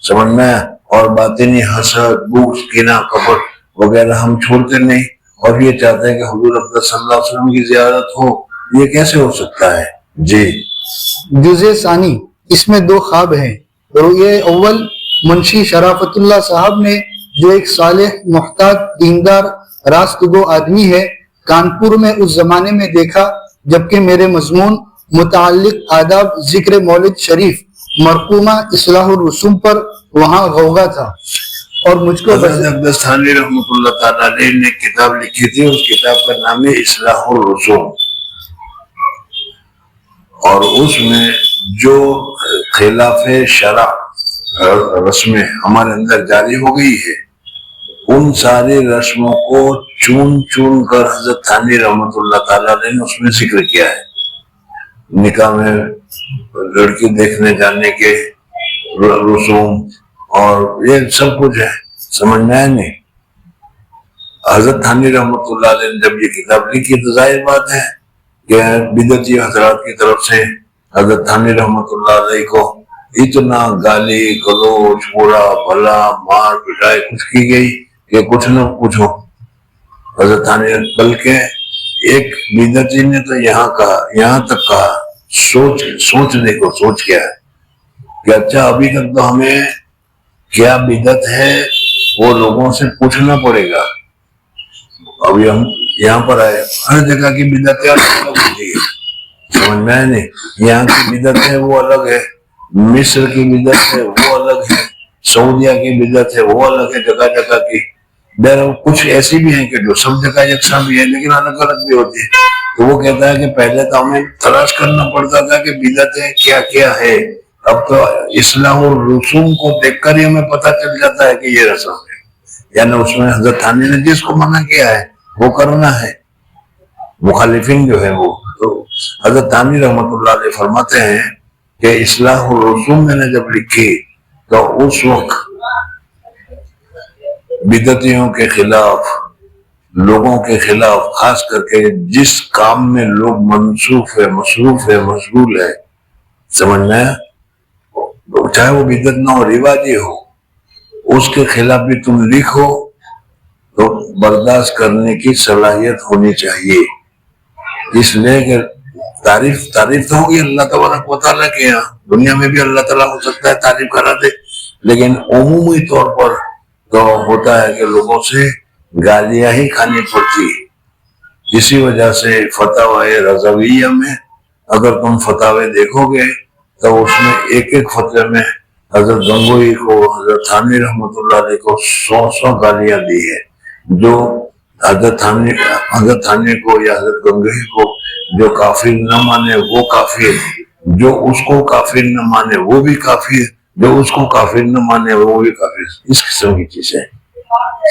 سمجھنا ہے. اور باطنی حسد، بغض، کینہ، کپٹ وغیرہ ہم چھوڑتے نہیں. اور یہ چاہتے ہیں کہ حضور اکرم صلی اللہ علیہ وسلم کی زیارت ہو. یہ کیسے ہو سکتا ہے؟ جی. جزء ثانی اس میں 2 خواب ہیں. رؤیہ اول منشی شرافت اللہ صاحب نے، جو ایک صالح، محتاط، دیندار، راست گو آدمی ہے، کانپور میں اس زمانے میں دیکھا جبکہ میرے مضمون متعلق آداب ذکر مولد شریف مرقومہ اصلاح الرسوم پر وہاں غوغا تھا. اور مجھ کو حضرت اقدس تھانوی رحمۃ اللہ تعالیٰ علیہ نے کتاب لکھی تھی، اس کتاب کا نام ہے اصلاح الرسوم. اور اس میں جو خلاف شرع رسمیں ہمارے اندر جاری ہو گئی ہے، ان ساری رسموں کو چون چون کر حضرت تھانوی رحمۃ اللہ تعالیٰ علیہ نے اس میں ذکر کیا ہے. نکاح میں لڑکی دیکھنے جانے کے رسوم اور یہ سب کچھ ہے، سمجھنا ہے نہیں. حضرت تھانوی رحمۃ اللہ علیہ نے جب یہ کتاب لکھی تو ظاہر بات ہے کہ بدعتی حضرات کی طرف سے حضرت تھانوی رحمۃ اللہ علیہ کو اتنا گالی گلوچ، برا بھلا، مار پٹائی کچھ کی گئی کہ کچھ نہ پوچھو. حضرت تھانوی بلکہ ایک بدعتی نے تو یہاں تک کہا، سوچنے کو سوچ کیا ہے کہ اچھا ابھی تک تو ہمیں کیا بدعت ہے وہ لوگوں سے پوچھنا پڑے گا. ابھی ہم یہاں پر آئے، ہر جگہ کی بدعتیں الگ ہوتی ہے، سمجھنا ہے نہیں. یہاں کی بدعت ہے وہ الگ ہے، مصر کی بدعت ہے وہ الگ ہے، سعودیہ کی بدعت ہے وہ الگ ہے، جگہ جگہ کی. کچھ ایسی بھی ہیں کہ جو سب جگہ یکساں بھی ہے لیکن الگ الگ بھی ہوتی ہے. تو وہ کہتا ہے کہ پہلے تو ہمیں تلاش کرنا پڑتا تھا کہ بدعتیں کیا کیا ہے. اب تو اصلاح الرسوم کو دیکھ کر ہی ہمیں پتہ چل جاتا ہے کہ یہ رسم ہے. یعنی اس میں حضرت تھانوی نے جس کو منع کیا ہے وہ کرنا ہے. مخالفین جو ہے وہ تو حضرت تھانوی رحمۃ اللہ علیہ فرماتے ہیں کہ اصلاح الرسوم میں نے جب لکھی تو اس وقت بدعتیوں کے خلاف، لوگوں کے خلاف، خاص کر کے جس کام میں لوگ مصروف ہے، مشغول ہے، سمجھنا ہے، چاہے وہ بدعت نہ ہو، رواجی ہو، اس کے خلاف بھی تم لکھو تو برداشت کرنے کی صلاحیت ہونی چاہیے. اس لیے کہ تعریف تو ہوگی اللہ تبارک و تعالیٰ کے یہاں، دنیا میں بھی اللہ تعالیٰ ہو سکتا ہے تعریف کرا دے، لیکن عمومی طور پر تو ہوتا ہے کہ لوگوں سے گالیاں ہی کھانی پڑتی. اسی وجہ سے فتاوی رضویہ میں اگر تم فتاوی دیکھو گے تو اس میں ایک فتوے میں حضرت گنگوئی کو، حضرت تھانوی رحمۃ اللہ علیہ کو 100 گالیاں دی ہے. جو حضرت تھانوی کو یا حضرت گنگوئی کو جو کافر نہ مانے وہ کافر، جو اس کو کافر نہ مانے وہ بھی کافر، جو اس کو کافر نہ مانے وہ بھی کافر، اس قسم کی چیزیں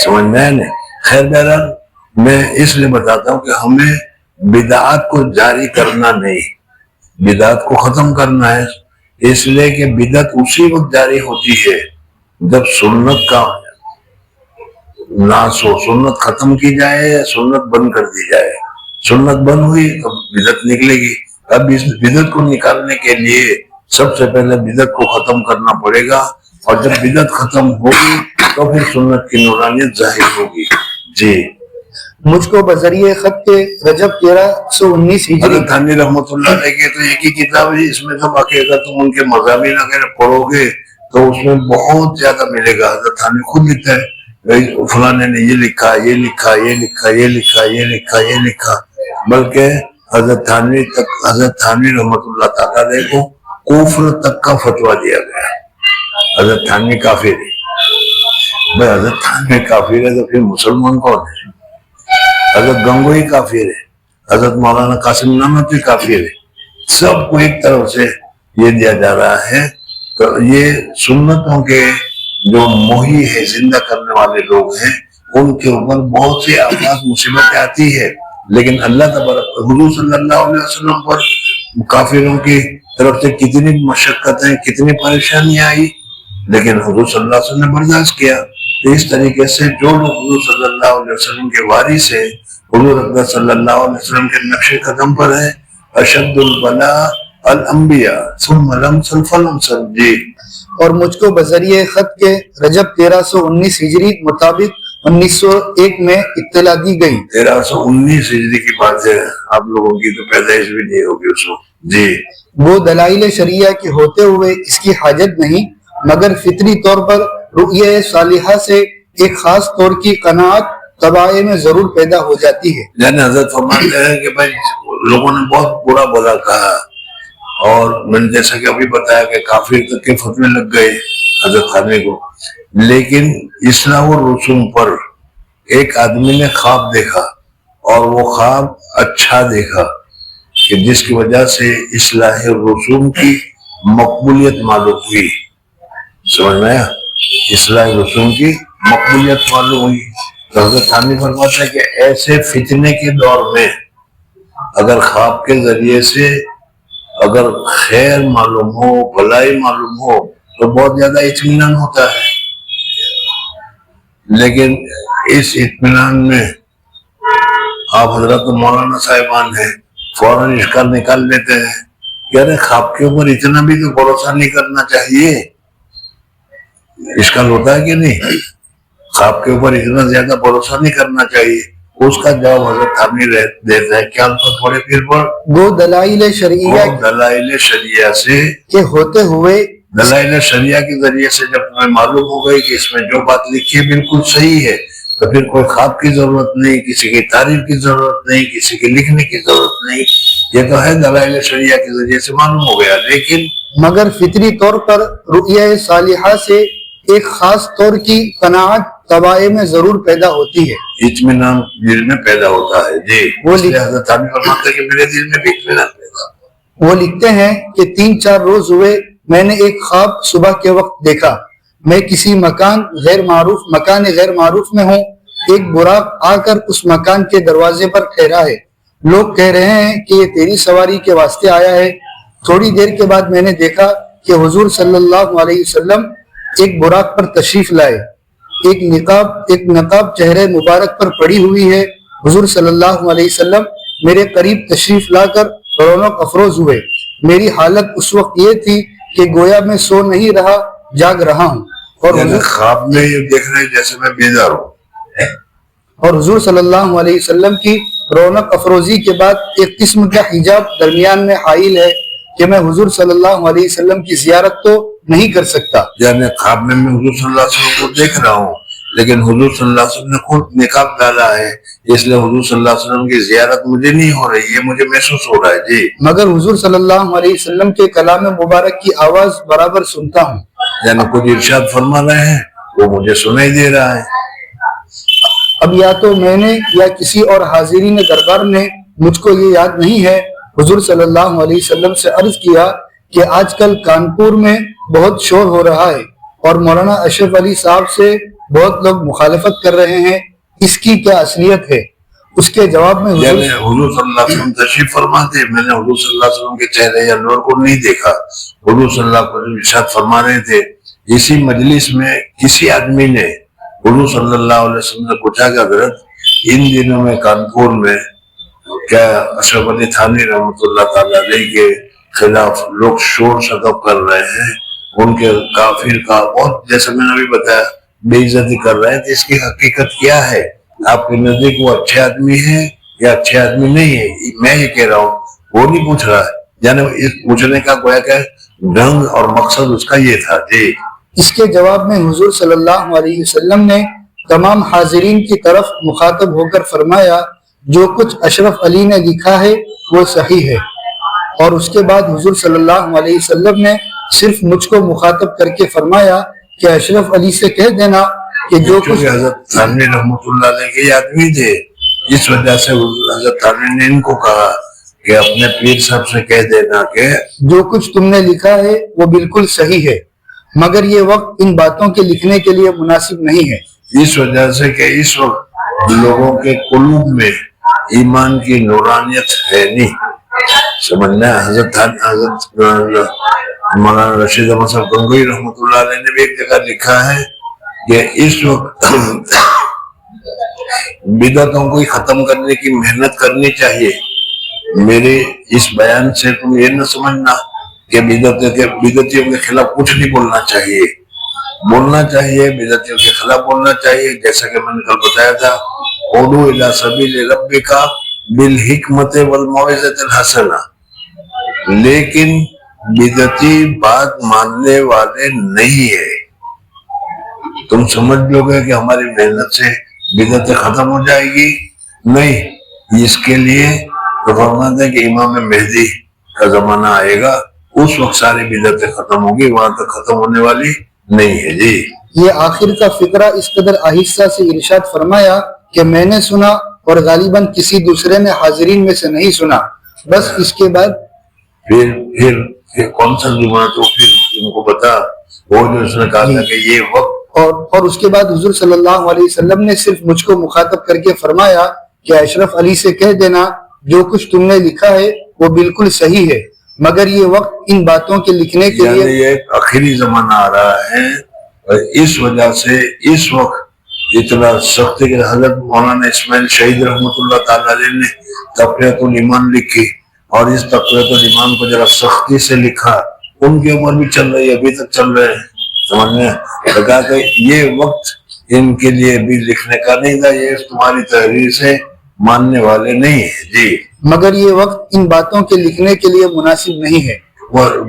سمجھ میں آئے نا۔ خیر بہرحال میں اس لیے بتاتا ہوں کہ ہمیں بدعات کو جاری کرنا نہیں، بدعات کو ختم کرنا ہے، اس لیے کہ بدعت اسی وقت جاری ہوتی ہے جب سنت کا ناس ہو، سنت ختم کی جائے یا سنت بند کر دی جائے۔ سنت بند ہوئی تو بدعت نکلے گی۔ اب اس بدعت کو نکالنے کے لیے سب سے پہلے بدعت کو ختم کرنا پڑے گا، اور جب بدعت ختم ہوگی تو پھر سنت کی نورانیت ظاہر ہوگی۔ جی مجھ کو بذریعہ خط کے رجب 1319 ہجری حضرت تھانوی رحمۃ اللہ علیہ کی تو ایک ہی کتاب ہے، اس میں تو باقی اگر تم ان کے مضامین اگر پڑھو گے تو اس میں بہت زیادہ ملے گا۔ حضرت تھانوی خود لکھتا ہے فلانے نے یہ لکھا، یہ لکھا، یہ لکھا، یہ لکھا، یہ لکھا، یہ لکھا، بلکہ حضرت تھانوی رحمۃ اللہ تعالیٰ علیہ کو کفر تک کا فتویٰ دیا گیا۔ حضرت تھانوی کافر ہے، بھائی حضرت تھانوی کافر ہے تو پھر مسلمان کون ہے؟ حضرت گنگوئی کافر ہے، حضرت مولانا قاسم نانوتوی کافر ہے، سب کو ایک طرف سے یہ دیا جا رہا ہے۔ تو یہ سنتوں کے جو محیی ہے، زندہ کرنے والے لوگ ہیں، ان کے اوپر بہت سی آفات مصیبتیں آتی ہے، لیکن اللہ تبارک حضور صلی اللہ علیہ وسلم پر کافروں کی طرف سے کتنی مشقتیں، کتنی پریشانیاں آئی، لیکن حضور صلی اللہ علیہ وسلم نے برداشت کیا۔ تو اس طریقے سے جو لوگ حضور صلی اللہ علیہ وسلم کے وارث ہیں، حضور اکبر صلی اللہ علیہ وسلم کے نقش قدم پر ہیں، اشد البلاء الانبیاء ثم الامثل فالامثل۔ جی اور مجھ کو بذریعہ خط کے رجب 1319 ہجری مطابق 1901 میں اطلاع دی گئی۔ 1319 ہجری کی بات ہے، آپ لوگوں کی تو پیدائش بھی نہیں ہوگی اس وقت۔ جی وہ دلائل شریعہ کے ہوتے ہوئے اس کی حاجت نہیں، مگر فطری طور پر رؤیہ صالحہ سے ایک خاص طور کی قناعت طبائع میں ضرور پیدا ہو جاتی ہے۔ یعنی حضرت فرماتے ہیں کہ بھائی لوگوں نے بہت برا بولا کہا، اور میں نے جیسا کہ ابھی بتایا کہ کافر تک کے فتوے لگ گئے حضرت تھانوی کو، لیکن اصلاح الرسوم پر ایک آدمی نے خواب دیکھا، اور وہ خواب اچھا دیکھا کہ جس کی وجہ سے اصلاح الرسوم کی مقبولیت معلوم ہوئی۔ سمجھ میں آیا؟ اصلاح الرسوم کی مقبولیت معلوم ہوئی۔ تو حضرت تھانوی فرماتا ہے کہ ایسے فتنے کے دور میں اگر خواب کے ذریعے سے اگر خیر معلوم ہو، بھلائی معلوم ہو تو بہت زیادہ اطمینان ہوتا ہے، لیکن اس اطمینان میں آپ حضرت مولانا صاحبان ہیں فوراً اشکال نکال لیتے ہیں کہ ارے خواب کے اوپر اتنا بھی تو بھروسہ نہیں کرنا چاہیے۔ اشکال ہوتا ہے کہ نہیں؟ خواب کے اوپر اتنا زیادہ بھروسہ نہیں کرنا چاہیے۔ اس کا جواب حضرت تھانوی دیتا ہے، کیا الفاظ پڑھے پھر پر؟ وہ دلائل شرعیہ دلائل شریعہ سے کے ہوتے ہوئے دلائل شریعہ کے ذریعے سے جب تمہیں معلوم ہو گئی کہ اس میں جو بات لکھی ہے بالکل صحیح ہے، تو پھر کوئی خواب کی ضرورت نہیں، کسی کی تعریف کی ضرورت نہیں، کسی کے لکھنے کی ضرورت نہیں، یہ تو ہے دلائل شریعہ کے ذریعے سے معلوم ہو گیا۔ لیکن مگر فطری طور پر رؤیہ صالحہ سے ایک خاص طور کی قناعت طبائع میں ضرور پیدا ہوتی ہے، اطمینان دل میں پیدا ہوتا ہے۔ جی وہ اس لیے حضرت تھانوی فرماتے ہیں کہ میرے دل میں بھی اطمینان پیدا ہو۔ وہ لکھتے ہیں کہ 3-4 روز ہوئے میں نے ایک خواب صبح کے وقت دیکھا، میں کسی مکان غیر معروف میں ہوں، ایک براق آ کر اس مکان کے دروازے پر ٹھہرا ہے، لوگ کہہ رہے ہیں کہ یہ تیری سواری کے واسطے آیا ہے۔ تھوڑی دیر کے بعد میں نے دیکھا کہ حضور صلی اللہ علیہ وسلم ایک براق پر تشریف لائے، ایک نقاب چہرے مبارک پر پڑی ہوئی ہے۔ حضور صلی اللہ علیہ وسلم میرے قریب تشریف لا کر رونق افروز ہوئے۔ میری حالت اس وقت یہ تھی کہ گویا میں سو نہیں رہا، جاگ رہا ہوں، اور خواب میں یہ دیکھ رہے جیسے میں بیدار ہوں۔ اور حضور صلی اللہ علیہ وسلم کی رونق افروزی کے بعد ایک قسم کا حجاب درمیان میں حائل ہے کہ میں حضور صلی اللہ علیہ وسلم کی زیارت تو نہیں کر سکتا۔ یعنی خواب میں حضور صلی اللہ علیہ وسلم کو دیکھ رہا ہوں، لیکن حضور صلی اللہ علیہ وسلم نے خود نقاب ڈالا ہے، اس لیے حضور صلی اللہ علیہ وسلم کی زیارت مجھے نہیں ہو رہی ہے، مجھے محسوس ہو رہا ہے۔ جی مگر حضور صلی اللہ علیہ وسلم کے کلام مبارک کی آواز برابر سنتا ہوں، یعنی کچھ ارشاد فرما رہے ہیں وہ مجھے سنائی دے رہا ہے۔ اب یا تو میں نے یا کسی اور حاضرین دربار نے، مجھ کو یہ یاد نہیں ہے، حضور صلی اللہ علیہ وسلم سے عرض کیا کہ آج کل کانپور میں بہت شور ہو رہا ہے اور مولانا اشرف علی صاحب سے بہت لوگ مخالفت کر رہے ہیں، اس کی کیا اصلیت ہے؟ اس کے جواب میں یعنی حضور صلی اللہ علیہ وسلم تشریف فرما تھے، میں نے حضور صلی اللہ علیہ وسلم کے چہرے یا نور کو نہیں دیکھا، حضور صلی اللہ علیہ وسلم ارشاد فرما رہے تھے۔ اسی مجلس میں کسی آدمی نے حضور صلی اللہ علیہ وسلم سے پوچھا کہ حضرت ان دنوں میں کانپور میں کیا اشرف علی تھانوی رحمۃ اللہ تعالی علیہ کے خلاف لوگ شور شغب کر رہے ہیں، ان کے کافر کا اور جیسے میں نے ابھی بتایا بے عزتی کر رہے ہیں، تو اس کی حقیقت کیا ہے؟ آپ کے نزدیک وہ اچھے آدمی ہیں یا اچھے آدمی نہیں ہے؟ میں یہ کہہ رہا ہوں، وہ نہیں پوچھ رہا ہے، یعنی اس پوچھنے کا گویا کہ ڈھنگ اور مقصد اس کا یہ تھا۔ جی اس کے جواب میں حضور صلی اللہ علیہ وسلم نے تمام حاضرین کی طرف مخاطب ہو کر فرمایا، جو کچھ اشرف علی نے لکھا ہے وہ صحیح ہے۔ اور اس کے بعد حضور صلی اللہ علیہ وسلم نے صرف مجھ کو مخاطب کر کے فرمایا کہ اشرف علی سے کہہ دینا کہ جو کچھ حضرت تھانوی رحمۃ اللہ علیہ کے آدمی تھے، اس وجہ سے حضرت تھانوی نے ان کو کہا کہ اپنے پیر صاحب سے کہہ دینا کہ جو کچھ تم نے لکھا ہے وہ بالکل صحیح ہے، مگر یہ وقت ان باتوں کے لکھنے کے لیے مناسب نہیں ہے۔ اس وجہ سے کہ اس وقت لوگوں کے قلوب میں ایمان کی نورانیت ہے نہیں، سمجھنا۔ حضرت مولانا رشید احمد صاحب گنگوئی رحمۃ اللہ علیہ نے بھی ایک جگہ لکھا ہے کہ اس وقت بدعتوں کو ختم کرنے کی محنت کرنی چاہیے۔ میرے اس بیان سے تم یہ نہ سمجھنا کہ بدعتیوں کے خلاف کچھ نہیں بولنا چاہیے، بولنا چاہیے، بدعتیوں کے خلاف بولنا چاہیے، جیسا کہ میں نے کل بتایا تھا، ادعو الی سبیل ربک بالحکمت والموعظۃ الحسنہ۔ لیکن بدعتی بات ماننے والے نہیں ہے۔ تم سمجھ لو گے کہ ہماری محنت سے بدعت ختم ہو جائے گی؟ نہیں، اس کے لیے تو فرماتے ہیں کہ امام مہدی کا زمانہ آئے گا، اس وقت ساری بدعتیں ختم ہوگی، وہاں تک ختم ہونے والی نہیں ہے۔ جی یہ آخر کا فقرہ اس قدر آہستہ سے ارشاد فرمایا کہ میں نے سنا اور غالباً کسی دوسرے نے حاضرین میں سے نہیں سنا۔ بس اس کے بعد پھر کون سا زمانہ؟ تو پھر ان کو بتا، وہ جو اس نے کہا تھا کہ یہ وقت، اور اس کے بعد حضور صلی اللہ علیہ وسلم نے صرف مجھ کو مخاطب کر کے فرمایا کہ اشرف علی سے کہہ دینا جو کچھ تم نے لکھا ہے وہ بالکل صحیح ہے، مگر یہ وقت ان باتوں کے لکھنے کے لیے، یعنی یہ آخری زمانہ آ رہا ہے، اور اس وجہ سے اس وقت اتنا سختی کہ حضرت مولانا اسماعیل شہید رحمۃ اللہ تعالی علیہ نے تقویۃ الایمان لکھی، اور اس تقویۃ الایمان کو ذرا سختی سے لکھا، ان کی عمر بھی چل رہی ہے، ابھی تک چل رہے ہیں، سمجھنے لگا کہ یہ وقت ان کے لیے بھی لکھنے کا نہیں تھا، یہ تمہاری تحریر سے ماننے والے نہیں ہیں۔ جی مگر یہ وقت ان باتوں کے لکھنے کے لیے مناسب نہیں ہے۔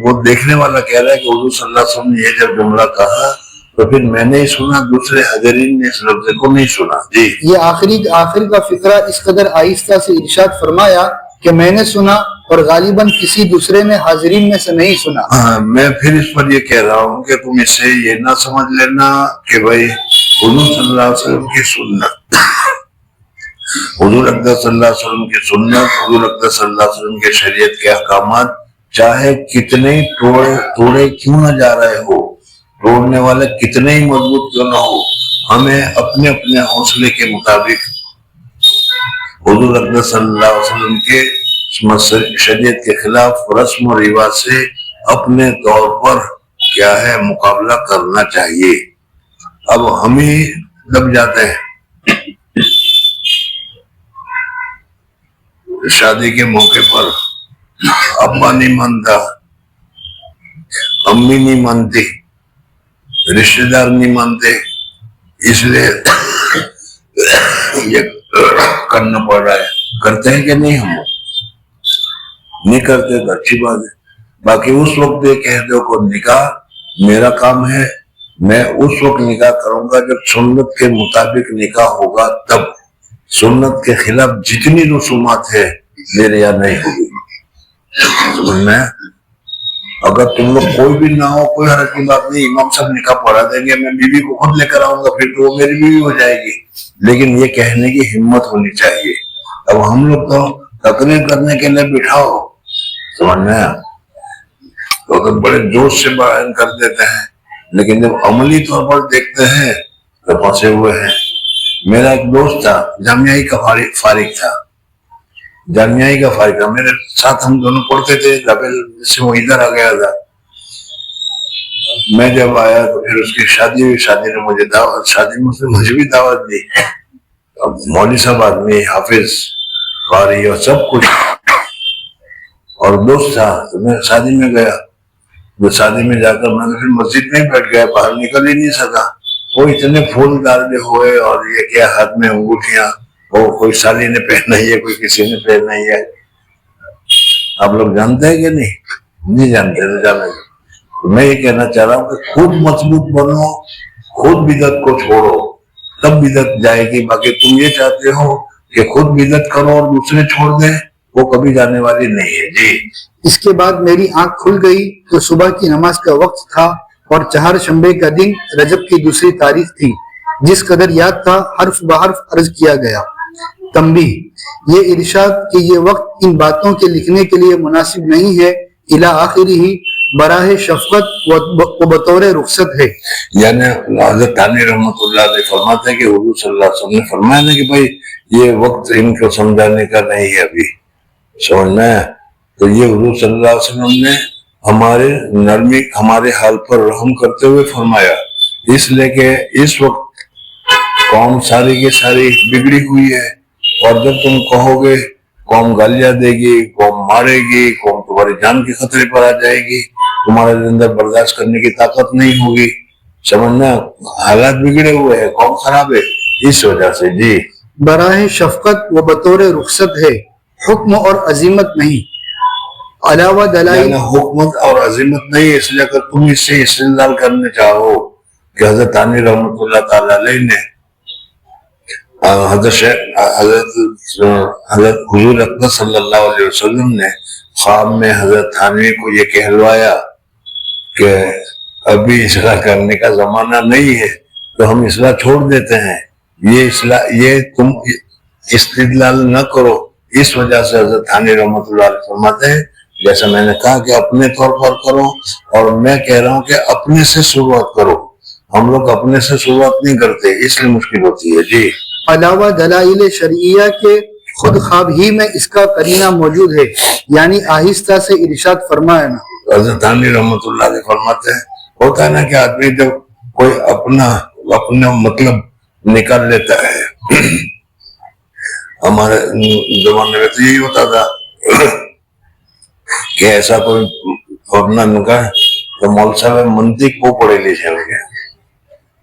وہ دیکھنے والا کہہ رہا ہے کہ حضور صلی اللہ علیہ وسلم نے یہ جب جملہ کہا تو پھر میں نے سنا، دوسرے حاضرین نے اس لفظ کو نہیں سنا۔ جی یہ آخر کا فقرہ اس قدر آہستہ سے ارشاد فرمایا کہ میں نے سنا اور غالباً کسی دوسرے نے حاضرین میں سے نہیں سنا۔ میں پھر اس پر یہ کہہ رہا ہوں کہ تم اس سے یہ نہ سمجھ لینا کہ بھائی حضور صلی اللہ علیہ وسلم کی سنت، حضور اقدس صلی اللہ علیہ وسلم کی سنت، حضور اقدس صلی اللہ علیہ وسلم کے شریعت کے احکامات چاہے کتنے توڑے کیوں نہ جا رہے ہو، توڑنے والے کتنے ہی مضبوط کیوں نہ ہو، ہمیں اپنے اپنے حوصلے کے مطابق حضور اقدس صلی اللہ علیہ وسلم کے شریعت کے خلاف رسم و رواج سے اپنے طور پر کیا ہے مقابلہ کرنا چاہیے۔ اب ہم ہی دب جاتے ہیں، شادی کے موقع پر ابا نہیں مانتا، امی نہیں مانتی، رشتہ دار نہیں مانتے، اس لیے یہ کرنا پڑ رہا ہے۔ کرتے ہیں کہ نہیں؟ ہم نہیں کرتے تو اچھی بات ہے، باقی اس وقت یہ کہہ دو کہ نکاح میرا کام ہے، میں اس وقت نکاح کروں گا جب سنت کے مطابق نکاح ہوگا، تب سنت کے خلاف جتنی رسومات ہے میرے یہاں نہیں ہوگی۔ سمجھنا ہے؟ اگر تم لوگ کوئی بھی نہ ہو، کوئی حرج کی بات نہیں، امام صاحب نکاح پڑھا دیں گے، میں بیوی کو خود لے کر آؤں گا، پھر تو وہ میری بیوی ہو جائے گی، لیکن یہ کہنے کی ہمت ہونی چاہیے۔ اب ہم لوگ تو تقریر کرنے کے لیے بٹھاؤ، سمجھنا ہے؟ تو بڑے جوش سے بیان کر دیتے ہیں، لیکن جب عملی طور پر دیکھتے ہیں تو پھنسے ہوئے ہیں۔ میرا ایک دوست تھا، جامعہ کا فارغ تھا، میرے ساتھ ہم دونوں پڑھتے تھے، لیول سے وہ ادھر آ گیا تھا۔ میں جب آیا تو پھر اس کی شادی ہوئی، شادی نے مجھے بھی دعوت دی۔ اب مولوی صاحب آدمی، حافظ، قاری اور سب کچھ، اور دوست تھا، تو میں شادی میں گیا۔ جو شادی میں جا کر میں پھر مسجد میں بیٹھ گیا، باہر نکل ہی نہیں سکا۔ وہ اتنے پھول ڈالے ہوئے، اور یہ کیا ہاتھ میں انگوٹھیاں، وہ کوئی سالی نے پہنا ہی ہے، کوئی کسی نے پہنا ہی ہے۔ آپ لوگ جانتے ہیں کہ نہیں جانتے تو جانے دو۔ میں یہ کہنا چاہ رہا ہوں کہ خود مضبوط بنو، خود بدعت کو چھوڑو، تب بدعت جائے گی۔ باقی تم یہ چاہتے ہو کہ خود بدعت کرو اور دوسرے چھوڑ دیں، وہ کبھی جانے والی نہیں ہے۔ جی اس کے بعد میری آنکھ کھل گئی تو صبح کی نماز کا وقت تھا اور چہارشنبے کا دن رجب کی دوسری تاریخ تھی۔ جس قدر یاد تھا حرف بحرف عرض کیا گیا۔ تنبیہ، یہ ارشاد کہ یہ وقت ان باتوں کے لکھنے کے لیے مناسب نہیں ہے، الی آخری ہی براہ شفقت و بطور رخصت ہے۔ یعنی حضرت تھانوی رحمۃ اللہ علیہ فرماتے ہیں کہ حضور صلی اللہ علیہ وسلم نے فرمایا نا کہ بھائی یہ وقت ان کو سمجھانے کا نہیں ہے ابھی، سمجھنا ہے۔ تو یہ حضور صلی اللہ علیہ وسلم نے ہمارے نرمی، ہمارے حال پر رحم کرتے ہوئے فرمایا، اس لیے کہ اس وقت قوم ساری کی ساری بگڑی ہوئی ہے، اور جب تم کہو گے قوم گالیاں دے گی، قوم مارے گی، قوم تمہاری جان کے خطرے پر آ جائے گی، تمہارے اندر برداشت کرنے کی طاقت نہیں ہوگی، سمجھنا۔ حالات بگڑے ہوئے ہیں، قوم خراب ہے، اس وجہ سے۔ جی براہ شفقت و بطور رخصت ہے، حکم اور عظیمت نہیں۔ علاوہ دلائل، یعنی حکمت اور عظیمت نہیں ہے، اس لیے اگر تم اس سے استدلال کرنے چاہو کہ حضرت تھانوی رحمۃ اللہ تعالی علیہ نے حضرت حضور اکبر صلی اللہ علیہ وسلم نے خواب میں حضرت تھانوی کو یہ کہلوایا کہ ابھی اصلاح کرنے کا زمانہ نہیں ہے، تو ہم اصلاح چھوڑ دیتے ہیں، یہ تم استدلال نہ کرو۔ اس وجہ سے حضرت تھانوی رحمۃ اللہ علیہ فرماتے ہیں، جیسا میں نے کہا کہ اپنے طور پر کرو، اور میں کہہ رہا ہوں کہ اپنے سے شروعات کرو۔ ہم لوگ اپنے سے شروعات نہیں کرتے، اس لیے مشکل ہوتی ہے۔ جی علاوہ دلائل شرعیہ کے خود خواب ہی میں اس کا قرینہ موجود ہے، یعنی آہستہ سے ارشاد فرمایا نا۔ حضرت تھانوی رحمۃ اللہ علیہ فرماتے ہیں، ہوتا ہے نا کہ آدمی جب کوئی اپنا مطلب نکال لیتا ہے، ہمارے زمانے میں تو یہی ہوتا تھا کہ ایسا کوئی اپنا نکاح، تو مول صاحب منطق وہ پڑھے لکھے ہو گیا،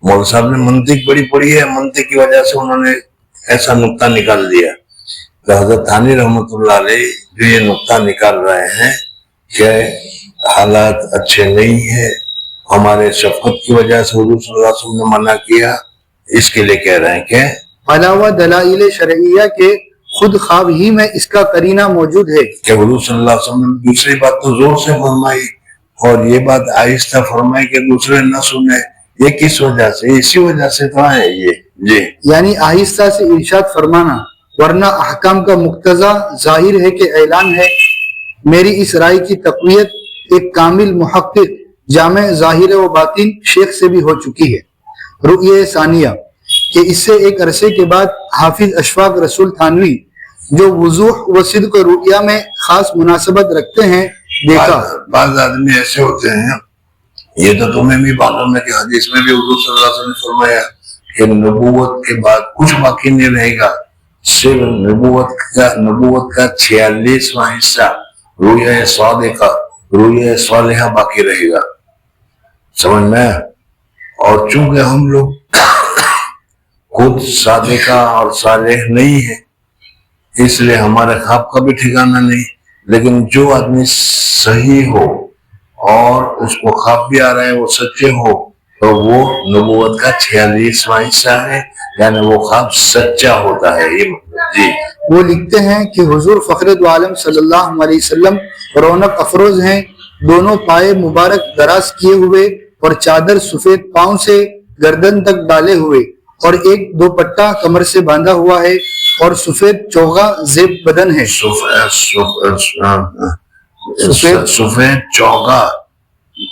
مول صاحب نے منطق بڑی پڑھی ہے، منطق کی وجہ سے انہوں نے ایسا نقطہ نکال دیا۔ تو حضرت تھانوی رحمۃ اللہ علیہ جو یہ نقطہ نکال رہے ہیں کہ حالات اچھے نہیں ہیں، ہمارے شفقت کی وجہ سے حضور صلی اللہ علیہ وسلم نے منع کیا، اس کے لیے کہہ رہے ہیں کہ علاوہ دلائل شرعیہ کے خود خواب ہی میں اس کا قرینہ موجود ہے کہ حضور صلی اللہ علیہ وسلم نے دوسری بات تو زور سے فرمائی، اور یہ بات آہستہ فرمائی کہ دوسرے نہ سنے۔ یہ کس وجہ سے؟ اسی وجہ سے تو ہے یہ۔ جی یعنی آہستہ سے ارشاد فرمانا، ورنہ احکام کا مقتضا ثاہر ہے کہ اعلان ہے۔ میری اس رائے کی تقویت ایک کامل محقق جامع ظاہر و باطن شیخ سے بھی ہو چکی ہے۔ رؤیہ ثانیہ، کہ اس سے ایک عرصے کے بعد حافظ اشفاق رسول تھانوی جو وضوح و صدق رؤیا میں خاص مناسبت رکھتے ہیں، دیکھا۔ بعض آدمی ایسے ہوتے ہیں، یہ تو تمہیں بھی معلوم ہے کہ حدیث میں بھی حضور صلی اللہ علیہ وسلم نے فرمایا کہ نبوت کے بعد کچھ باقی نہیں رہے گا، صرف نبوت کا 46واں حصہ رؤیا صالحہ باقی رہے گا، سمجھ میں۔ اور چونکہ ہم لوگ خود صادقہ اور صالح نہیں ہے، اس لیے ہمارے خواب کا بھی ٹھکانہ نہیں، لیکن جو آدمی صحیح ہو اور اس کو خواب بھی آ رہے ہیں وہ سچے ہو، تو وہ نبوت کا 46واں حصہ ہے، یعنی وہ خواب سچا ہوتا ہے۔ یہ جی وہ لکھتے ہیں کہ حضور فخر دو عالم صلی اللہ علیہ وسلم رونق افروز ہیں، دونوں پائے مبارک دراز کیے ہوئے اور چادر سفید پاؤں سے گردن تک ڈالے ہوئے، اور ایک دوپٹہ کمر سے باندھا ہوا ہے، اور سفید چوغا زیب بدن ہے۔ سفید چوغا